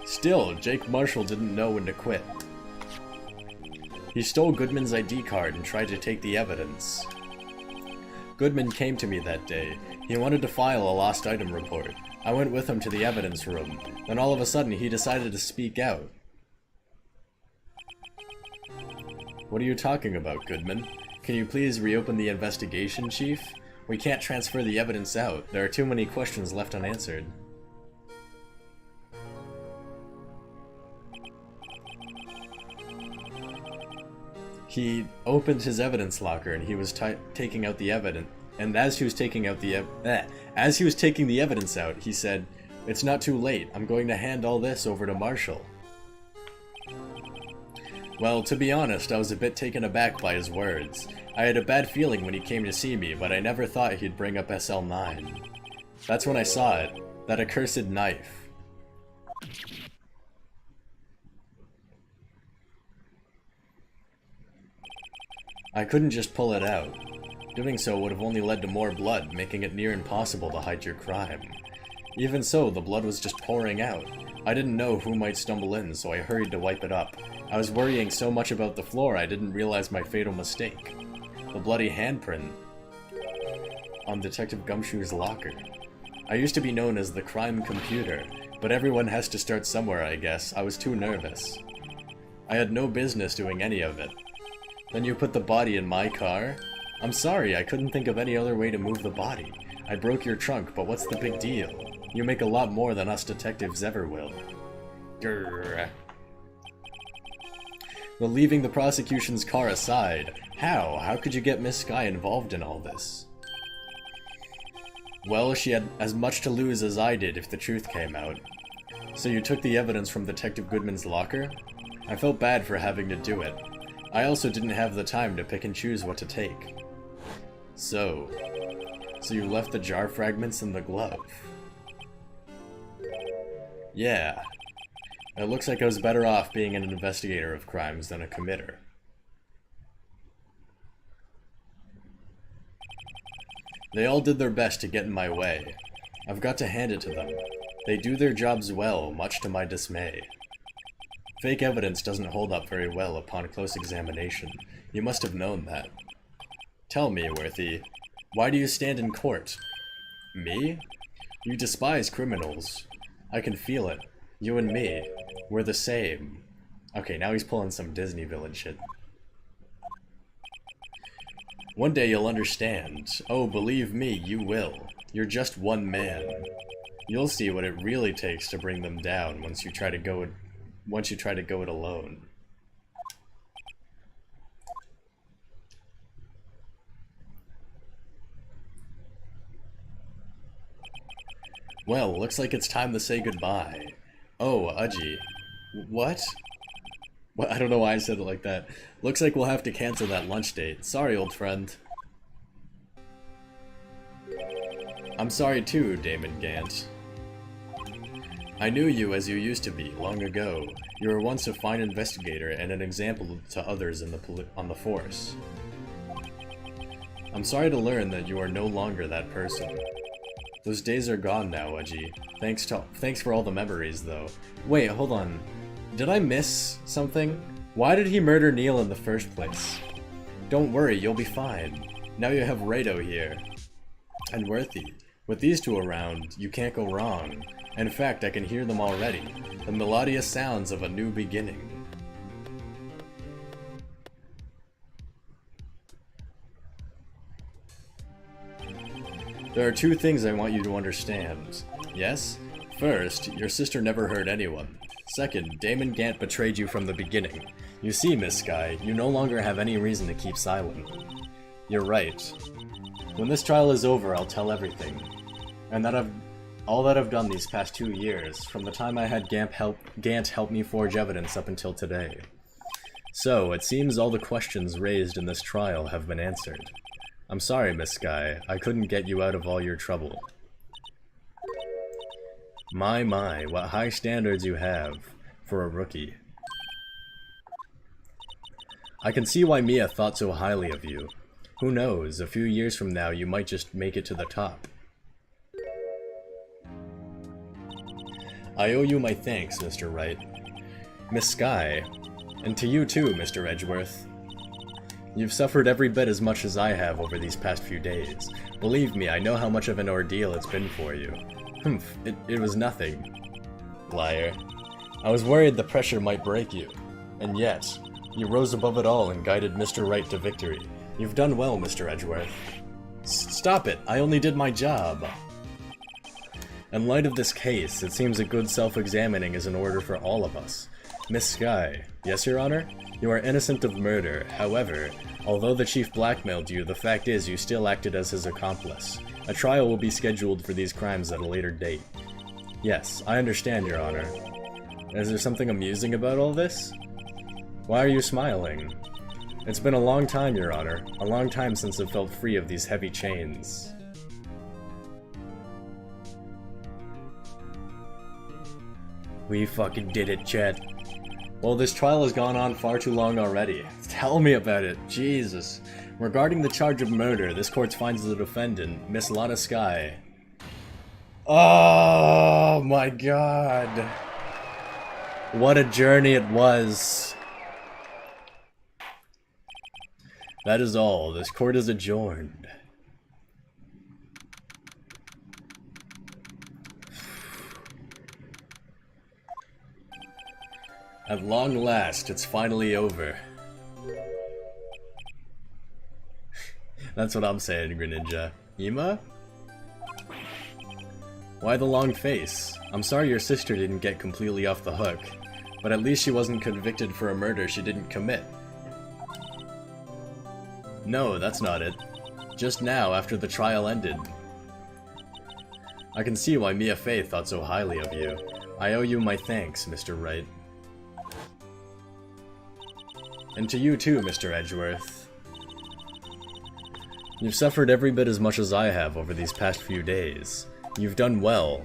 A: Still, Jake Marshall didn't know when to quit. He stole Goodman's ID card and tried to take the evidence. Goodman came to me that day. He wanted to file a lost item report. I went with him to the evidence room. Then all of a sudden, he decided to speak out. What are you talking about, Goodman? Can you please reopen the investigation, Chief? We can't transfer the evidence out. There are too many questions left unanswered. He opened his evidence locker and he was taking out the evidence. And as he was taking the evidence out, he said, "It's not too late. I'm going to hand all this over to Marshall." Well, to be honest, I was a bit taken aback by his words. I had a bad feeling when he came to see me, but I never thought he'd bring up SL9. That's when I saw it. That accursed knife. I couldn't just pull it out. Doing so would have only led to more blood, making it near impossible to hide your crime. Even so, the blood was just pouring out. I didn't know who might stumble in, so I hurried to wipe it up. I was worrying so much about the floor I didn't realize my fatal mistake. The bloody handprint on Detective Gumshoe's locker. I used to be known as the crime computer, but everyone has to start somewhere, I guess. I was too nervous. I had no business doing any of it. Then you put the body in my car? I'm sorry, I couldn't think of any other way to move the body. I broke your trunk, but what's the big deal? You make a lot more than us detectives ever will. Grrr. Well, leaving the prosecution's car aside, how could you get Miss Sky involved in all this? Well, she had as much to lose as I did if the truth came out. So you took the evidence from Detective Goodman's locker? I felt bad for having to do it. I also didn't have the time to pick and choose what to take. So you left the jar fragments in the glove? Yeah. It looks like I was better off being an investigator of crimes than a committer. They all did their best to get in my way. I've got to hand it to them. They do their jobs well, much to my dismay. Fake evidence doesn't hold up very well upon close examination. You must have known that. Tell me, Worthy, why do you stand in court? Me? You despise criminals. I can feel it. You and me. We're the same. Okay, now he's pulling some Disney villain shit. One day you'll understand. Oh, believe me, you will. You're just one man. You'll see what it really takes to bring them down once you try to go it alone. Well, looks like it's time to say goodbye. Oh, Udgy. What? Well, I don't know why I said it like that. Looks like we'll have to cancel that lunch date. Sorry, old friend. I'm sorry too, Damon Gant. I knew you as you used to be, long ago. You were once a fine investigator and an example to others on the force. I'm sorry to learn that you are no longer that person. Those days are gone now, Udgy. Thanks for all the memories, though. Wait, hold on. Did I miss something? Why did he murder Neil in the first place? Don't worry, you'll be fine. Now you have Rado here. And Worthy. With these two around, you can't go wrong. In fact, I can hear them already. The melodious sounds of a new beginning. There are two things I want you to understand. Yes? First, your sister never hurt anyone. Second, Damon Gant betrayed you from the beginning. You see, Miss Sky, you no longer have any reason to keep silent. You're right. When this trial is over, I'll tell everything. And all that I've done these past 2 years, from the time I had Gant help me forge evidence up until today. So, it seems all the questions raised in this trial have been answered. I'm sorry, Miss Sky, I couldn't get you out of all your trouble. My, what high standards you have for a rookie. I can see why Mia thought so highly of you. Who knows, a few years from now you might just make it to the top. I owe you my thanks, Mr. Wright. Miss Sky, and to you too, Mr. Edgeworth. You've suffered every bit as much as I have over these past few days. Believe me, I know how much of an ordeal it's been for you. Humph, it was nothing. Liar. I was worried the pressure might break you. And yet, you rose above it all and guided Mr. Wright to victory. You've done well, Mr. Edgeworth. Stop it! I only did my job! In light of this case, it seems a good self-examining is in order for all of us. Miss Sky. Yes, Your Honor? You are innocent of murder. However, although the chief blackmailed you, the fact is you still acted as his accomplice. A trial will be scheduled for these crimes at a later date. Yes, I understand, Your Honor. Is there something amusing about all this? Why are you smiling? It's been a long time, Your Honor. A long time since I've felt free of these heavy chains. We fucking did it, Chet. Well, this trial has gone on far too long already. Tell me about it. Jesus. Regarding the charge of murder, this court finds the defendant, Miss Lana Sky. Oh my god. What a journey it was. That is all. This court is adjourned. At long last, it's finally over. That's what I'm saying, Greninja. Ima? Why the long face? I'm sorry your sister didn't get completely off the hook, but at least she wasn't convicted for a murder she didn't commit. No, that's not it. Just now, after the trial ended. I can see why Mia Fey thought so highly of you. I owe you my thanks, Mr. Wright. And to you too, Mr. Edgeworth. You've suffered every bit as much as I have over these past few days. You've done well.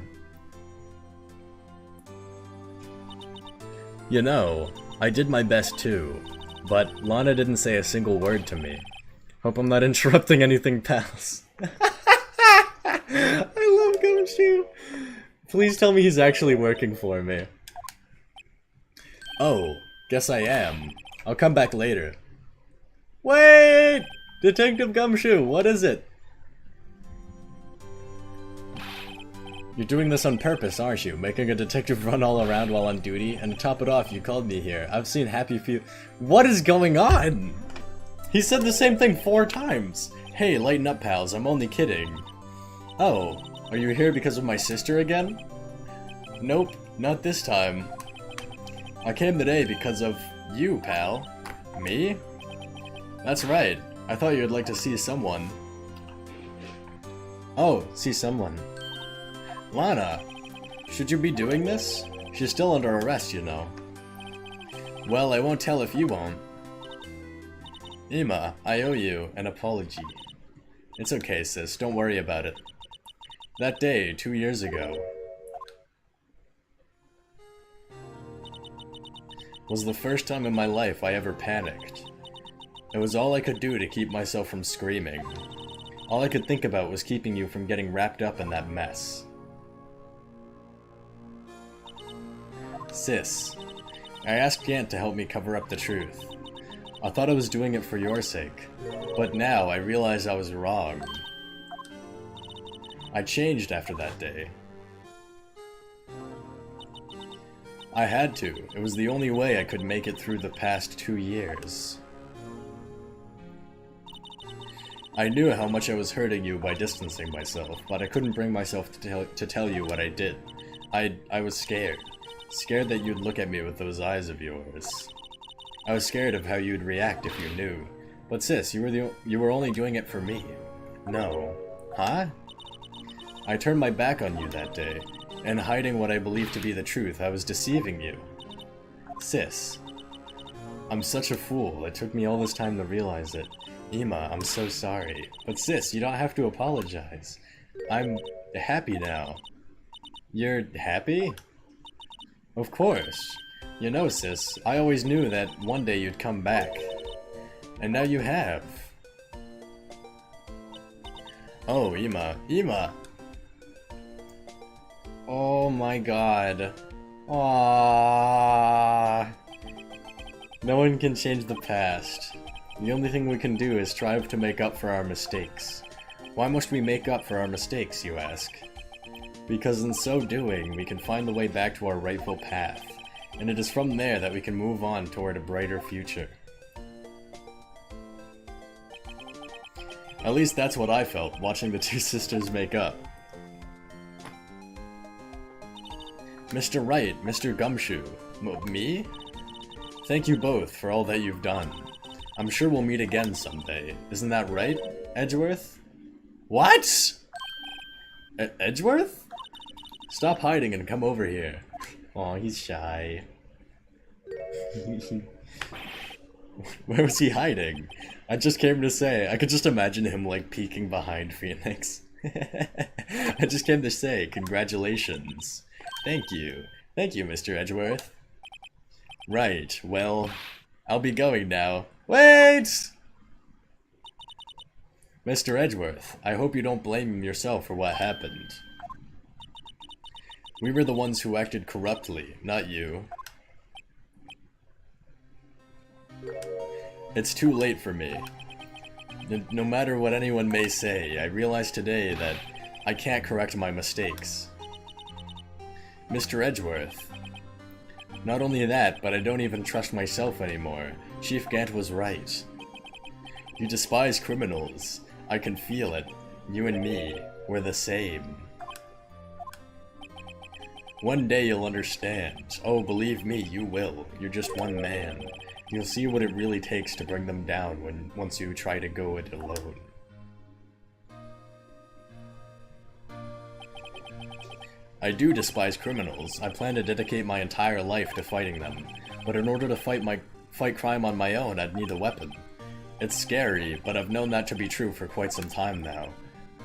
A: You know, I did my best too, but Lana didn't say a single word to me. Hope I'm not interrupting anything, pals. I love Gumshoe. Please tell me he's actually working for me. Oh, guess I am. I'll come back later. Wait! Detective Gumshoe, what is it? You're doing this on purpose, aren't you? Making a detective run all around while on duty? And to top it off, you called me here. I've seen Happy Few- What is going on? He said the same thing 4 times. Hey, lighten up, pals. I'm only kidding. Oh, are you here because of my sister again? Nope, not this time. I came today because of you, pal. Me? That's right. I thought you'd like to see someone. Oh, see someone. Lana, should you be doing this? She's still under arrest, you know. Well, I won't tell if you won't. Ima, I owe you an apology. It's okay, sis. Don't worry about it. That day, 2 years ago, was the first time in my life I ever panicked. It was all I could do to keep myself from screaming. All I could think about was keeping you from getting wrapped up in that mess. Sis, I asked Gant to help me cover up the truth. I thought I was doing it for your sake, but now I realize I was wrong. I changed after that day. I had to. It was the only way I could make it through the past 2 years. I knew how much I was hurting you by distancing myself, but I couldn't bring myself to tell you what I did. I was scared. Scared that you'd look at me with those eyes of yours. I was scared of how you'd react if you knew. But sis, you were only doing it for me. No. Huh? I turned my back on you that day, and hiding what I believed to be the truth, I was deceiving you. Sis. I'm such a fool. It took me all this time to realize it. Ima, I'm so sorry. But sis, you don't have to apologize. I'm happy now. You're happy? Of course. You know, sis, I always knew that one day you'd come back. And now you have. Oh, Ima. Ima! Oh my god. Aww. No one can change the past. The only thing we can do is strive to make up for our mistakes. Why must we make up for our mistakes, you ask? Because in so doing, we can find the way back to our rightful path, and it is from there that we can move on toward a brighter future. At least that's what I felt, watching the two sisters make up. Mr. Wright, Mr. Gumshoe. Me? Thank you both for all that you've done. I'm sure we'll meet again someday. Isn't that right, Edgeworth? What? Edgeworth? Stop hiding and come over here. Aw, he's shy. Where was he hiding? I just came to say, I could just imagine him like peeking behind Phoenix. I just came to say, congratulations. Thank you. Thank you, Mr. Edgeworth. Right, well, I'll be going now. Wait! Mr. Edgeworth, I hope you don't blame yourself for what happened. We were the ones who acted corruptly, not you. It's too late for me. No matter what anyone may say, I realize today that I can't correct my mistakes. Mr. Edgeworth. Not only that, but I don't even trust myself anymore. Chief Gant was right. You despise criminals. I can feel it. You and me, we're the same. One day you'll understand. Oh, believe me, you will. You're just one man. You'll see what it really takes to bring them down once you try to go it alone. I do despise criminals. I plan to dedicate my entire life to fighting them. But in order to fight crime on my own, I'd need a weapon. It's scary, but I've known that to be true for quite some time now.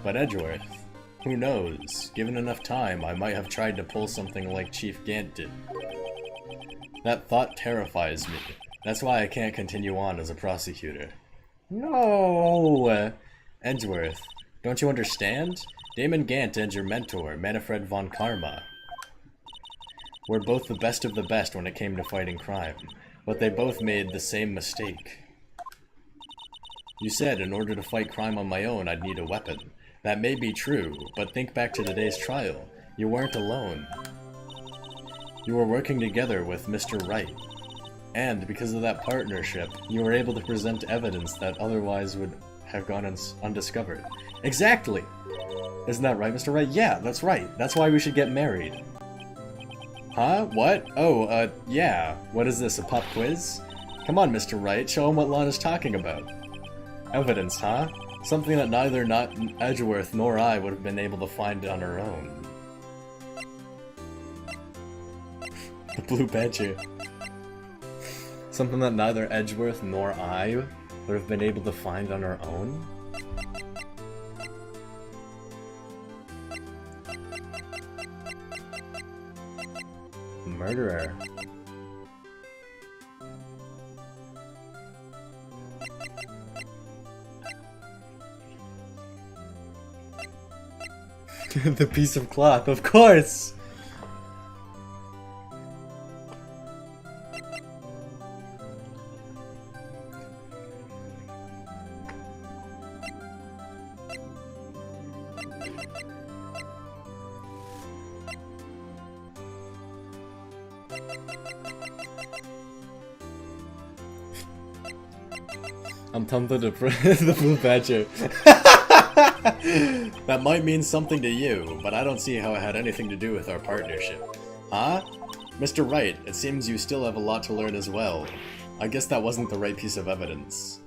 A: But Edgeworth, who knows? Given enough time, I might have tried to pull something like Chief Gant did. That thought terrifies me. That's why I can't continue on as a prosecutor. No! Edgeworth, don't you understand? Damon Gant and your mentor, Manfred von Karma, were both the best of the best when it came to fighting crime, but they both made the same mistake. You said in order to fight crime on my own, I'd need a weapon. That may be true, but think back to today's trial. You weren't alone. You were working together with Mr. Wright. And because of that partnership, you were able to present evidence that otherwise would have gone undiscovered. Exactly! Isn't that right, Mr. Wright? Yeah, that's right. That's why we should get married. Huh? What? Oh, yeah. What is this, a pop quiz? Come on, Mr. Wright, show him what Lana's talking about. Evidence, huh? Something that neither Edgeworth nor I would have been able to find on our own. The Blue Badger. Something that neither Edgeworth nor I would have been able to find on our own? Murderer. The piece of cloth, of course! I'm tempted to the Blue Badger. That might mean something to you, but I don't see how it had anything to do with our partnership. Huh? Mr. Wright, it seems you still have a lot to learn as well. I guess that wasn't the right piece of evidence.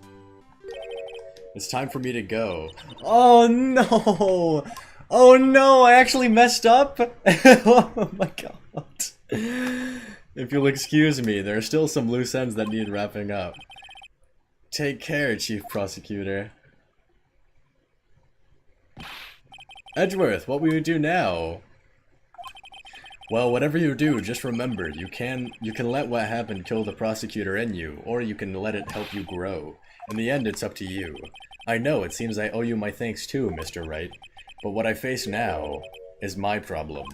A: It's time for me to go. Oh no! Oh no, I actually messed up? Oh my god. If you'll excuse me, there are still some loose ends that need wrapping up. Take care, Chief Prosecutor. Edgeworth, what will you do now? Well, whatever you do, just remember, you can let what happened kill the prosecutor in you, or you can let it help you grow. In the end, it's up to you. I know, it seems I owe you my thanks too, Mr. Wright, but what I face now is my problem.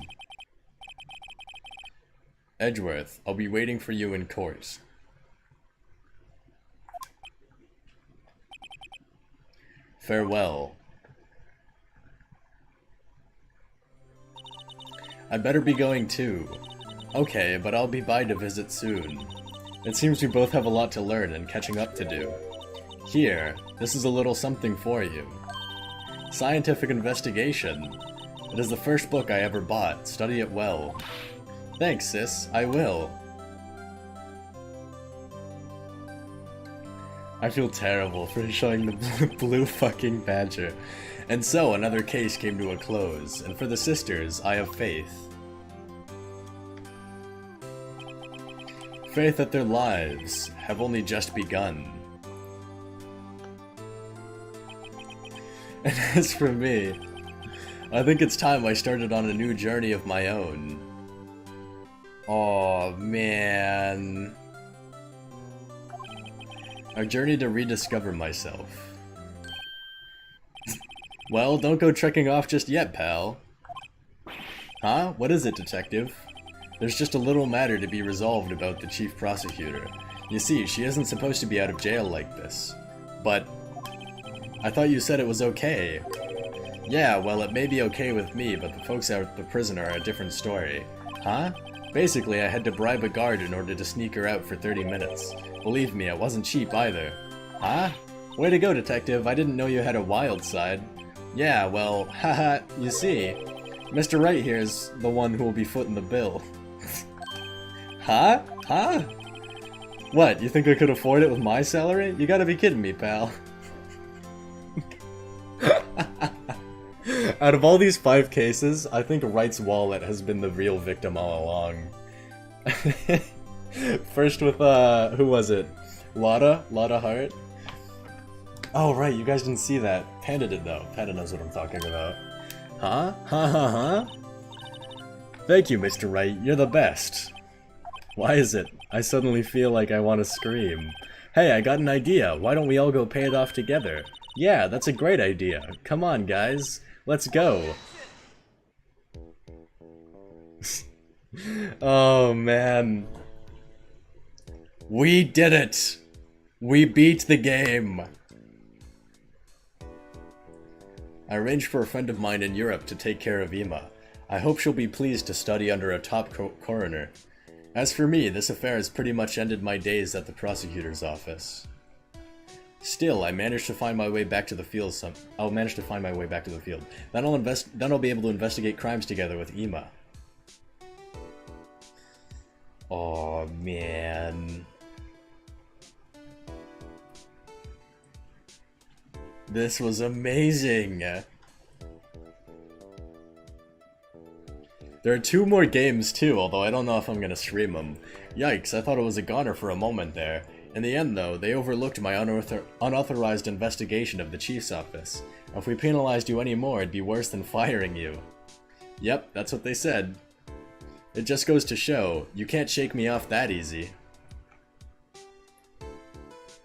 A: Edgeworth, I'll be waiting for you in court. Farewell. I'd better be going too. Okay, but I'll be by to visit soon. It seems we both have a lot to learn and catching up to do. Here, this is a little something for you. Scientific Investigation. It is the first book I ever bought. Study it well. Thanks, sis. I will. I feel terrible for showing the blue fucking badger. And so, another case came to a close, and for the sisters, I have faith. Faith that their lives have only just begun. And as for me, I think it's time I started on a new journey of my own. Oh man. A journey to rediscover myself. Well, don't go trekking off just yet, pal. Huh? What is it, detective? There's just a little matter to be resolved about the chief prosecutor. You see, she isn't supposed to be out of jail like this. But I thought you said it was okay. Yeah, well, it may be okay with me, but the folks out at the prison are a different story. Huh? Basically, I had to bribe a guard in order to sneak her out for 30 minutes. Believe me, it wasn't cheap either. Huh? Way to go, detective. I didn't know you had a wild side. Yeah, well, haha, you see, Mr. Wright here is the one who will be footing the bill. Huh? Huh? What, you think I could afford it with my salary? You gotta be kidding me, pal. Out of all these 5 cases, I think Wright's wallet has been the real victim all along. First with, who was it? Lotta Hart? Oh, right, you guys didn't see that. Panda did, though. Panda knows what I'm talking about. Huh? Huh? Thank you, Mr. Wright. You're the best. Why is it? I suddenly feel like I want to scream. Hey, I got an idea. Why don't we all go pay it off together? Yeah, that's a great idea. Come on, guys. Let's go. Oh, man. We did it! We beat the game! I arranged for a friend of mine in Europe to take care of Ima. I hope she'll be pleased to study under a top coroner. As for me, this affair has pretty much ended my days at the prosecutor's office. Still, I managed to find my way back to the field. I'll manage to find my way back to the field. Then I'll be able to investigate crimes together with Ima. Oh man. This was amazing! There are 2 more games too, although I don't know if I'm gonna stream them. Yikes, I thought it was a goner for a moment there. In the end though, they overlooked my unauthorized investigation of the chief's office. If we penalized you anymore, it'd be worse than firing you. Yep, that's what they said. It just goes to show, you can't shake me off that easy.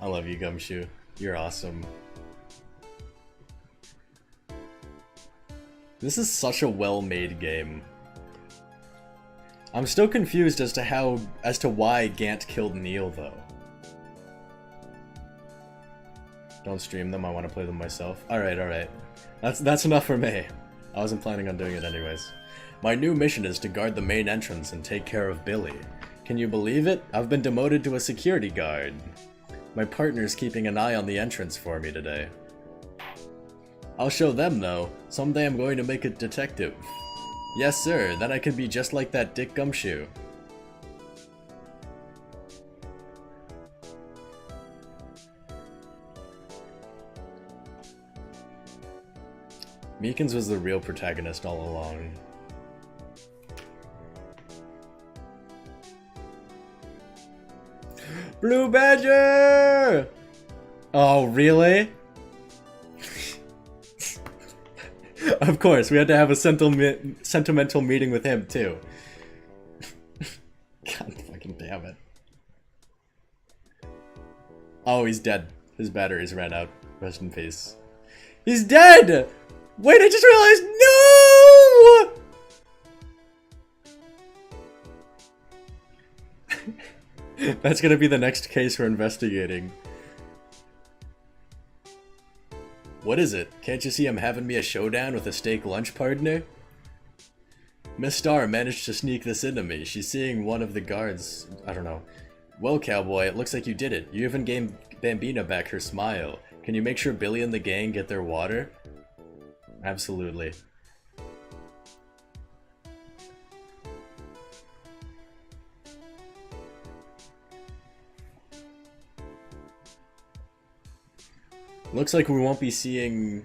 A: I love you, Gumshoe. You're awesome. This is such a well-made game. I'm still confused as to why Gant killed Neil though. Don't stream them, I want to play them myself. Alright. That's enough for me. I wasn't planning on doing it anyways. My new mission is to guard the main entrance and take care of Billy. Can you believe it? I've been demoted to a security guard. My partner's keeping an eye on the entrance for me today. I'll show them though. Someday I'm going to make a detective. Yes sir, then I can be just like that Dick Gumshoe. Meekins was the real protagonist all along. Blue Badger! Oh, really? Of course, we had to have a sentimental meeting with him, too. God fucking damn it. Oh, he's dead. His batteries ran out. Rest in peace. He's dead! Wait, I just realized, no! That's gonna be the next case we're investigating. What is it? Can't you see I'm having me a showdown with a steak lunch partner? Miss Starr managed to sneak this into me. She's seeing one of the guards. I don't know. Well, cowboy, it looks like you did it. You even gave Bambina back her smile. Can you make sure Billy and the gang get their water? Absolutely. Looks like we won't be seeing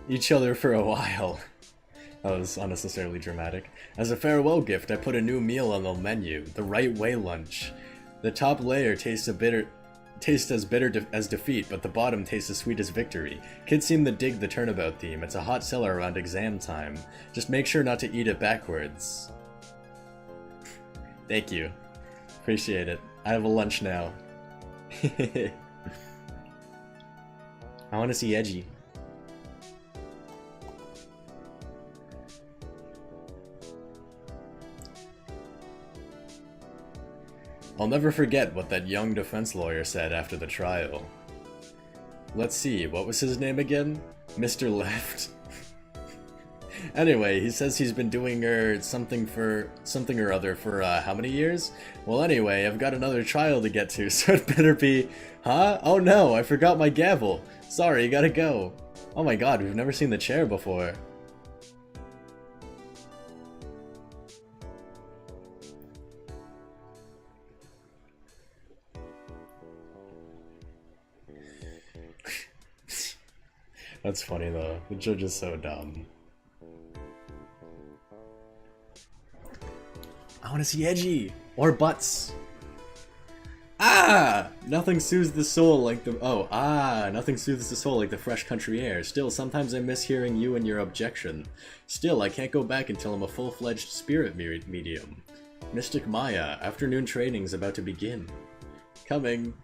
A: each other for a while. That was unnecessarily dramatic. As a farewell gift, I put a new meal on the menu, the Right Way lunch. The top layer tastes as bitter as defeat, but the bottom tastes as sweet as victory. Kids seem to dig the turnabout theme. It's a hot seller around exam time. Just make sure not to eat it backwards. Thank you. Appreciate it. I have a lunch now. I want to see Edgy. I'll never forget what that young defense lawyer said after the trial. Let's see, what was his name again? Mr. Left. Anyway, he says he's been doing something or other for how many years? Well anyway, I've got another trial to get to, so it better be... Huh? Oh no, I forgot my gavel. Sorry, gotta go. Oh my god, we've never seen the chair before. That's funny though, the judge is so dumb. I wanna see Edgy! Or Butts! Ah! Nothing soothes the soul like the- nothing soothes the soul like the fresh country air. Still, sometimes I miss hearing you and your objection. Still, I can't go back until I'm a full-fledged spirit medium. Mystic Maya, afternoon training's about to begin. Coming.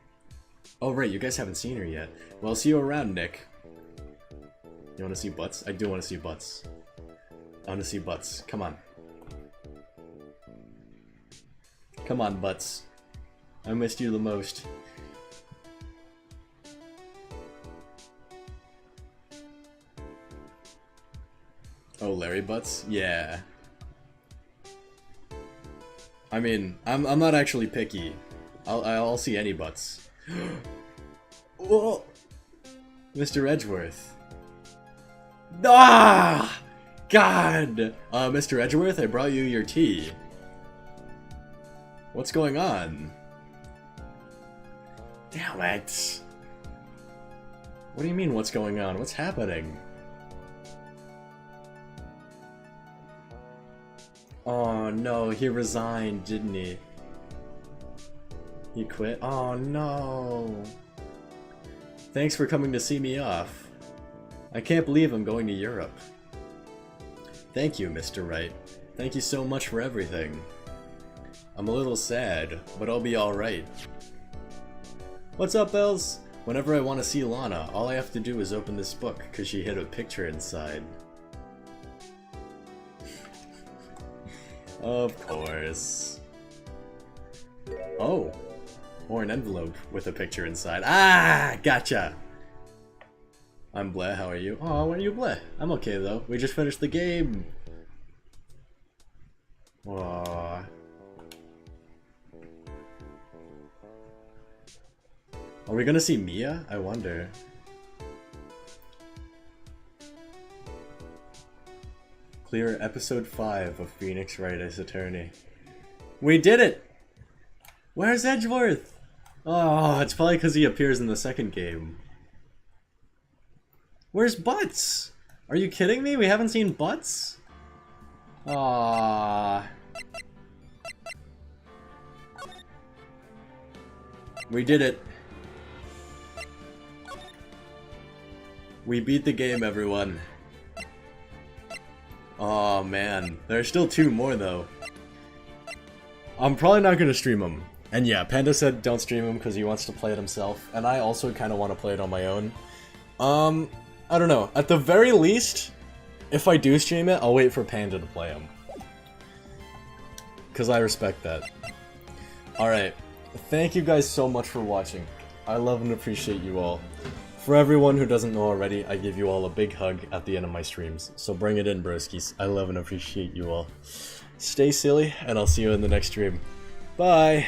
A: Oh right, you guys haven't seen her yet. Well, see you around, Nick. You wanna see Butts? I do wanna see Butts. I wanna see Butts. Come on. Come on, Butts. I missed you the most. Oh, Larry Butts? Yeah. I mean, I'm not actually picky. I'll see any Butts. Whoa! Mr. Edgeworth. Ah! God! Mr. Edgeworth, I brought you your tea. What's going on? Damn it! What do you mean, what's going on? What's happening? Oh no, he resigned, didn't he? He quit? Oh no! Thanks for coming to see me off. I can't believe I'm going to Europe. Thank you, Mr. Wright. Thank you so much for everything. I'm a little sad, but I'll be alright. What's up, Bells? Whenever I want to see Lana, all I have to do is open this book, cause she hid a picture inside. Of course. Oh! Or an envelope with a picture inside. Ah! Gotcha! I'm Bleh, how are you? Aw, why are you Bleh? I'm okay though. We just finished the game! Aww. Are we gonna see Mia? I wonder. Clear episode 5 of Phoenix Wright as Attorney. We did it! Where's Edgeworth? Oh, it's probably because he appears in the second game. Where's Butts? Are you kidding me? We haven't seen Butts? Aww. We did it. We beat the game, everyone. Oh man, there are still 2 more though. I'm probably not gonna stream them. And yeah, Panda said don't stream him because he wants to play it himself, and I also kind of want to play it on my own. I don't know. At the very least, if I do stream it, I'll wait for Panda to play him. Because I respect that. Alright, thank you guys so much for watching. I love and appreciate you all. For everyone who doesn't know already, I give you all a big hug at the end of my streams. So bring it in, broskies. I love and appreciate you all. Stay silly, and I'll see you in the next stream. Bye!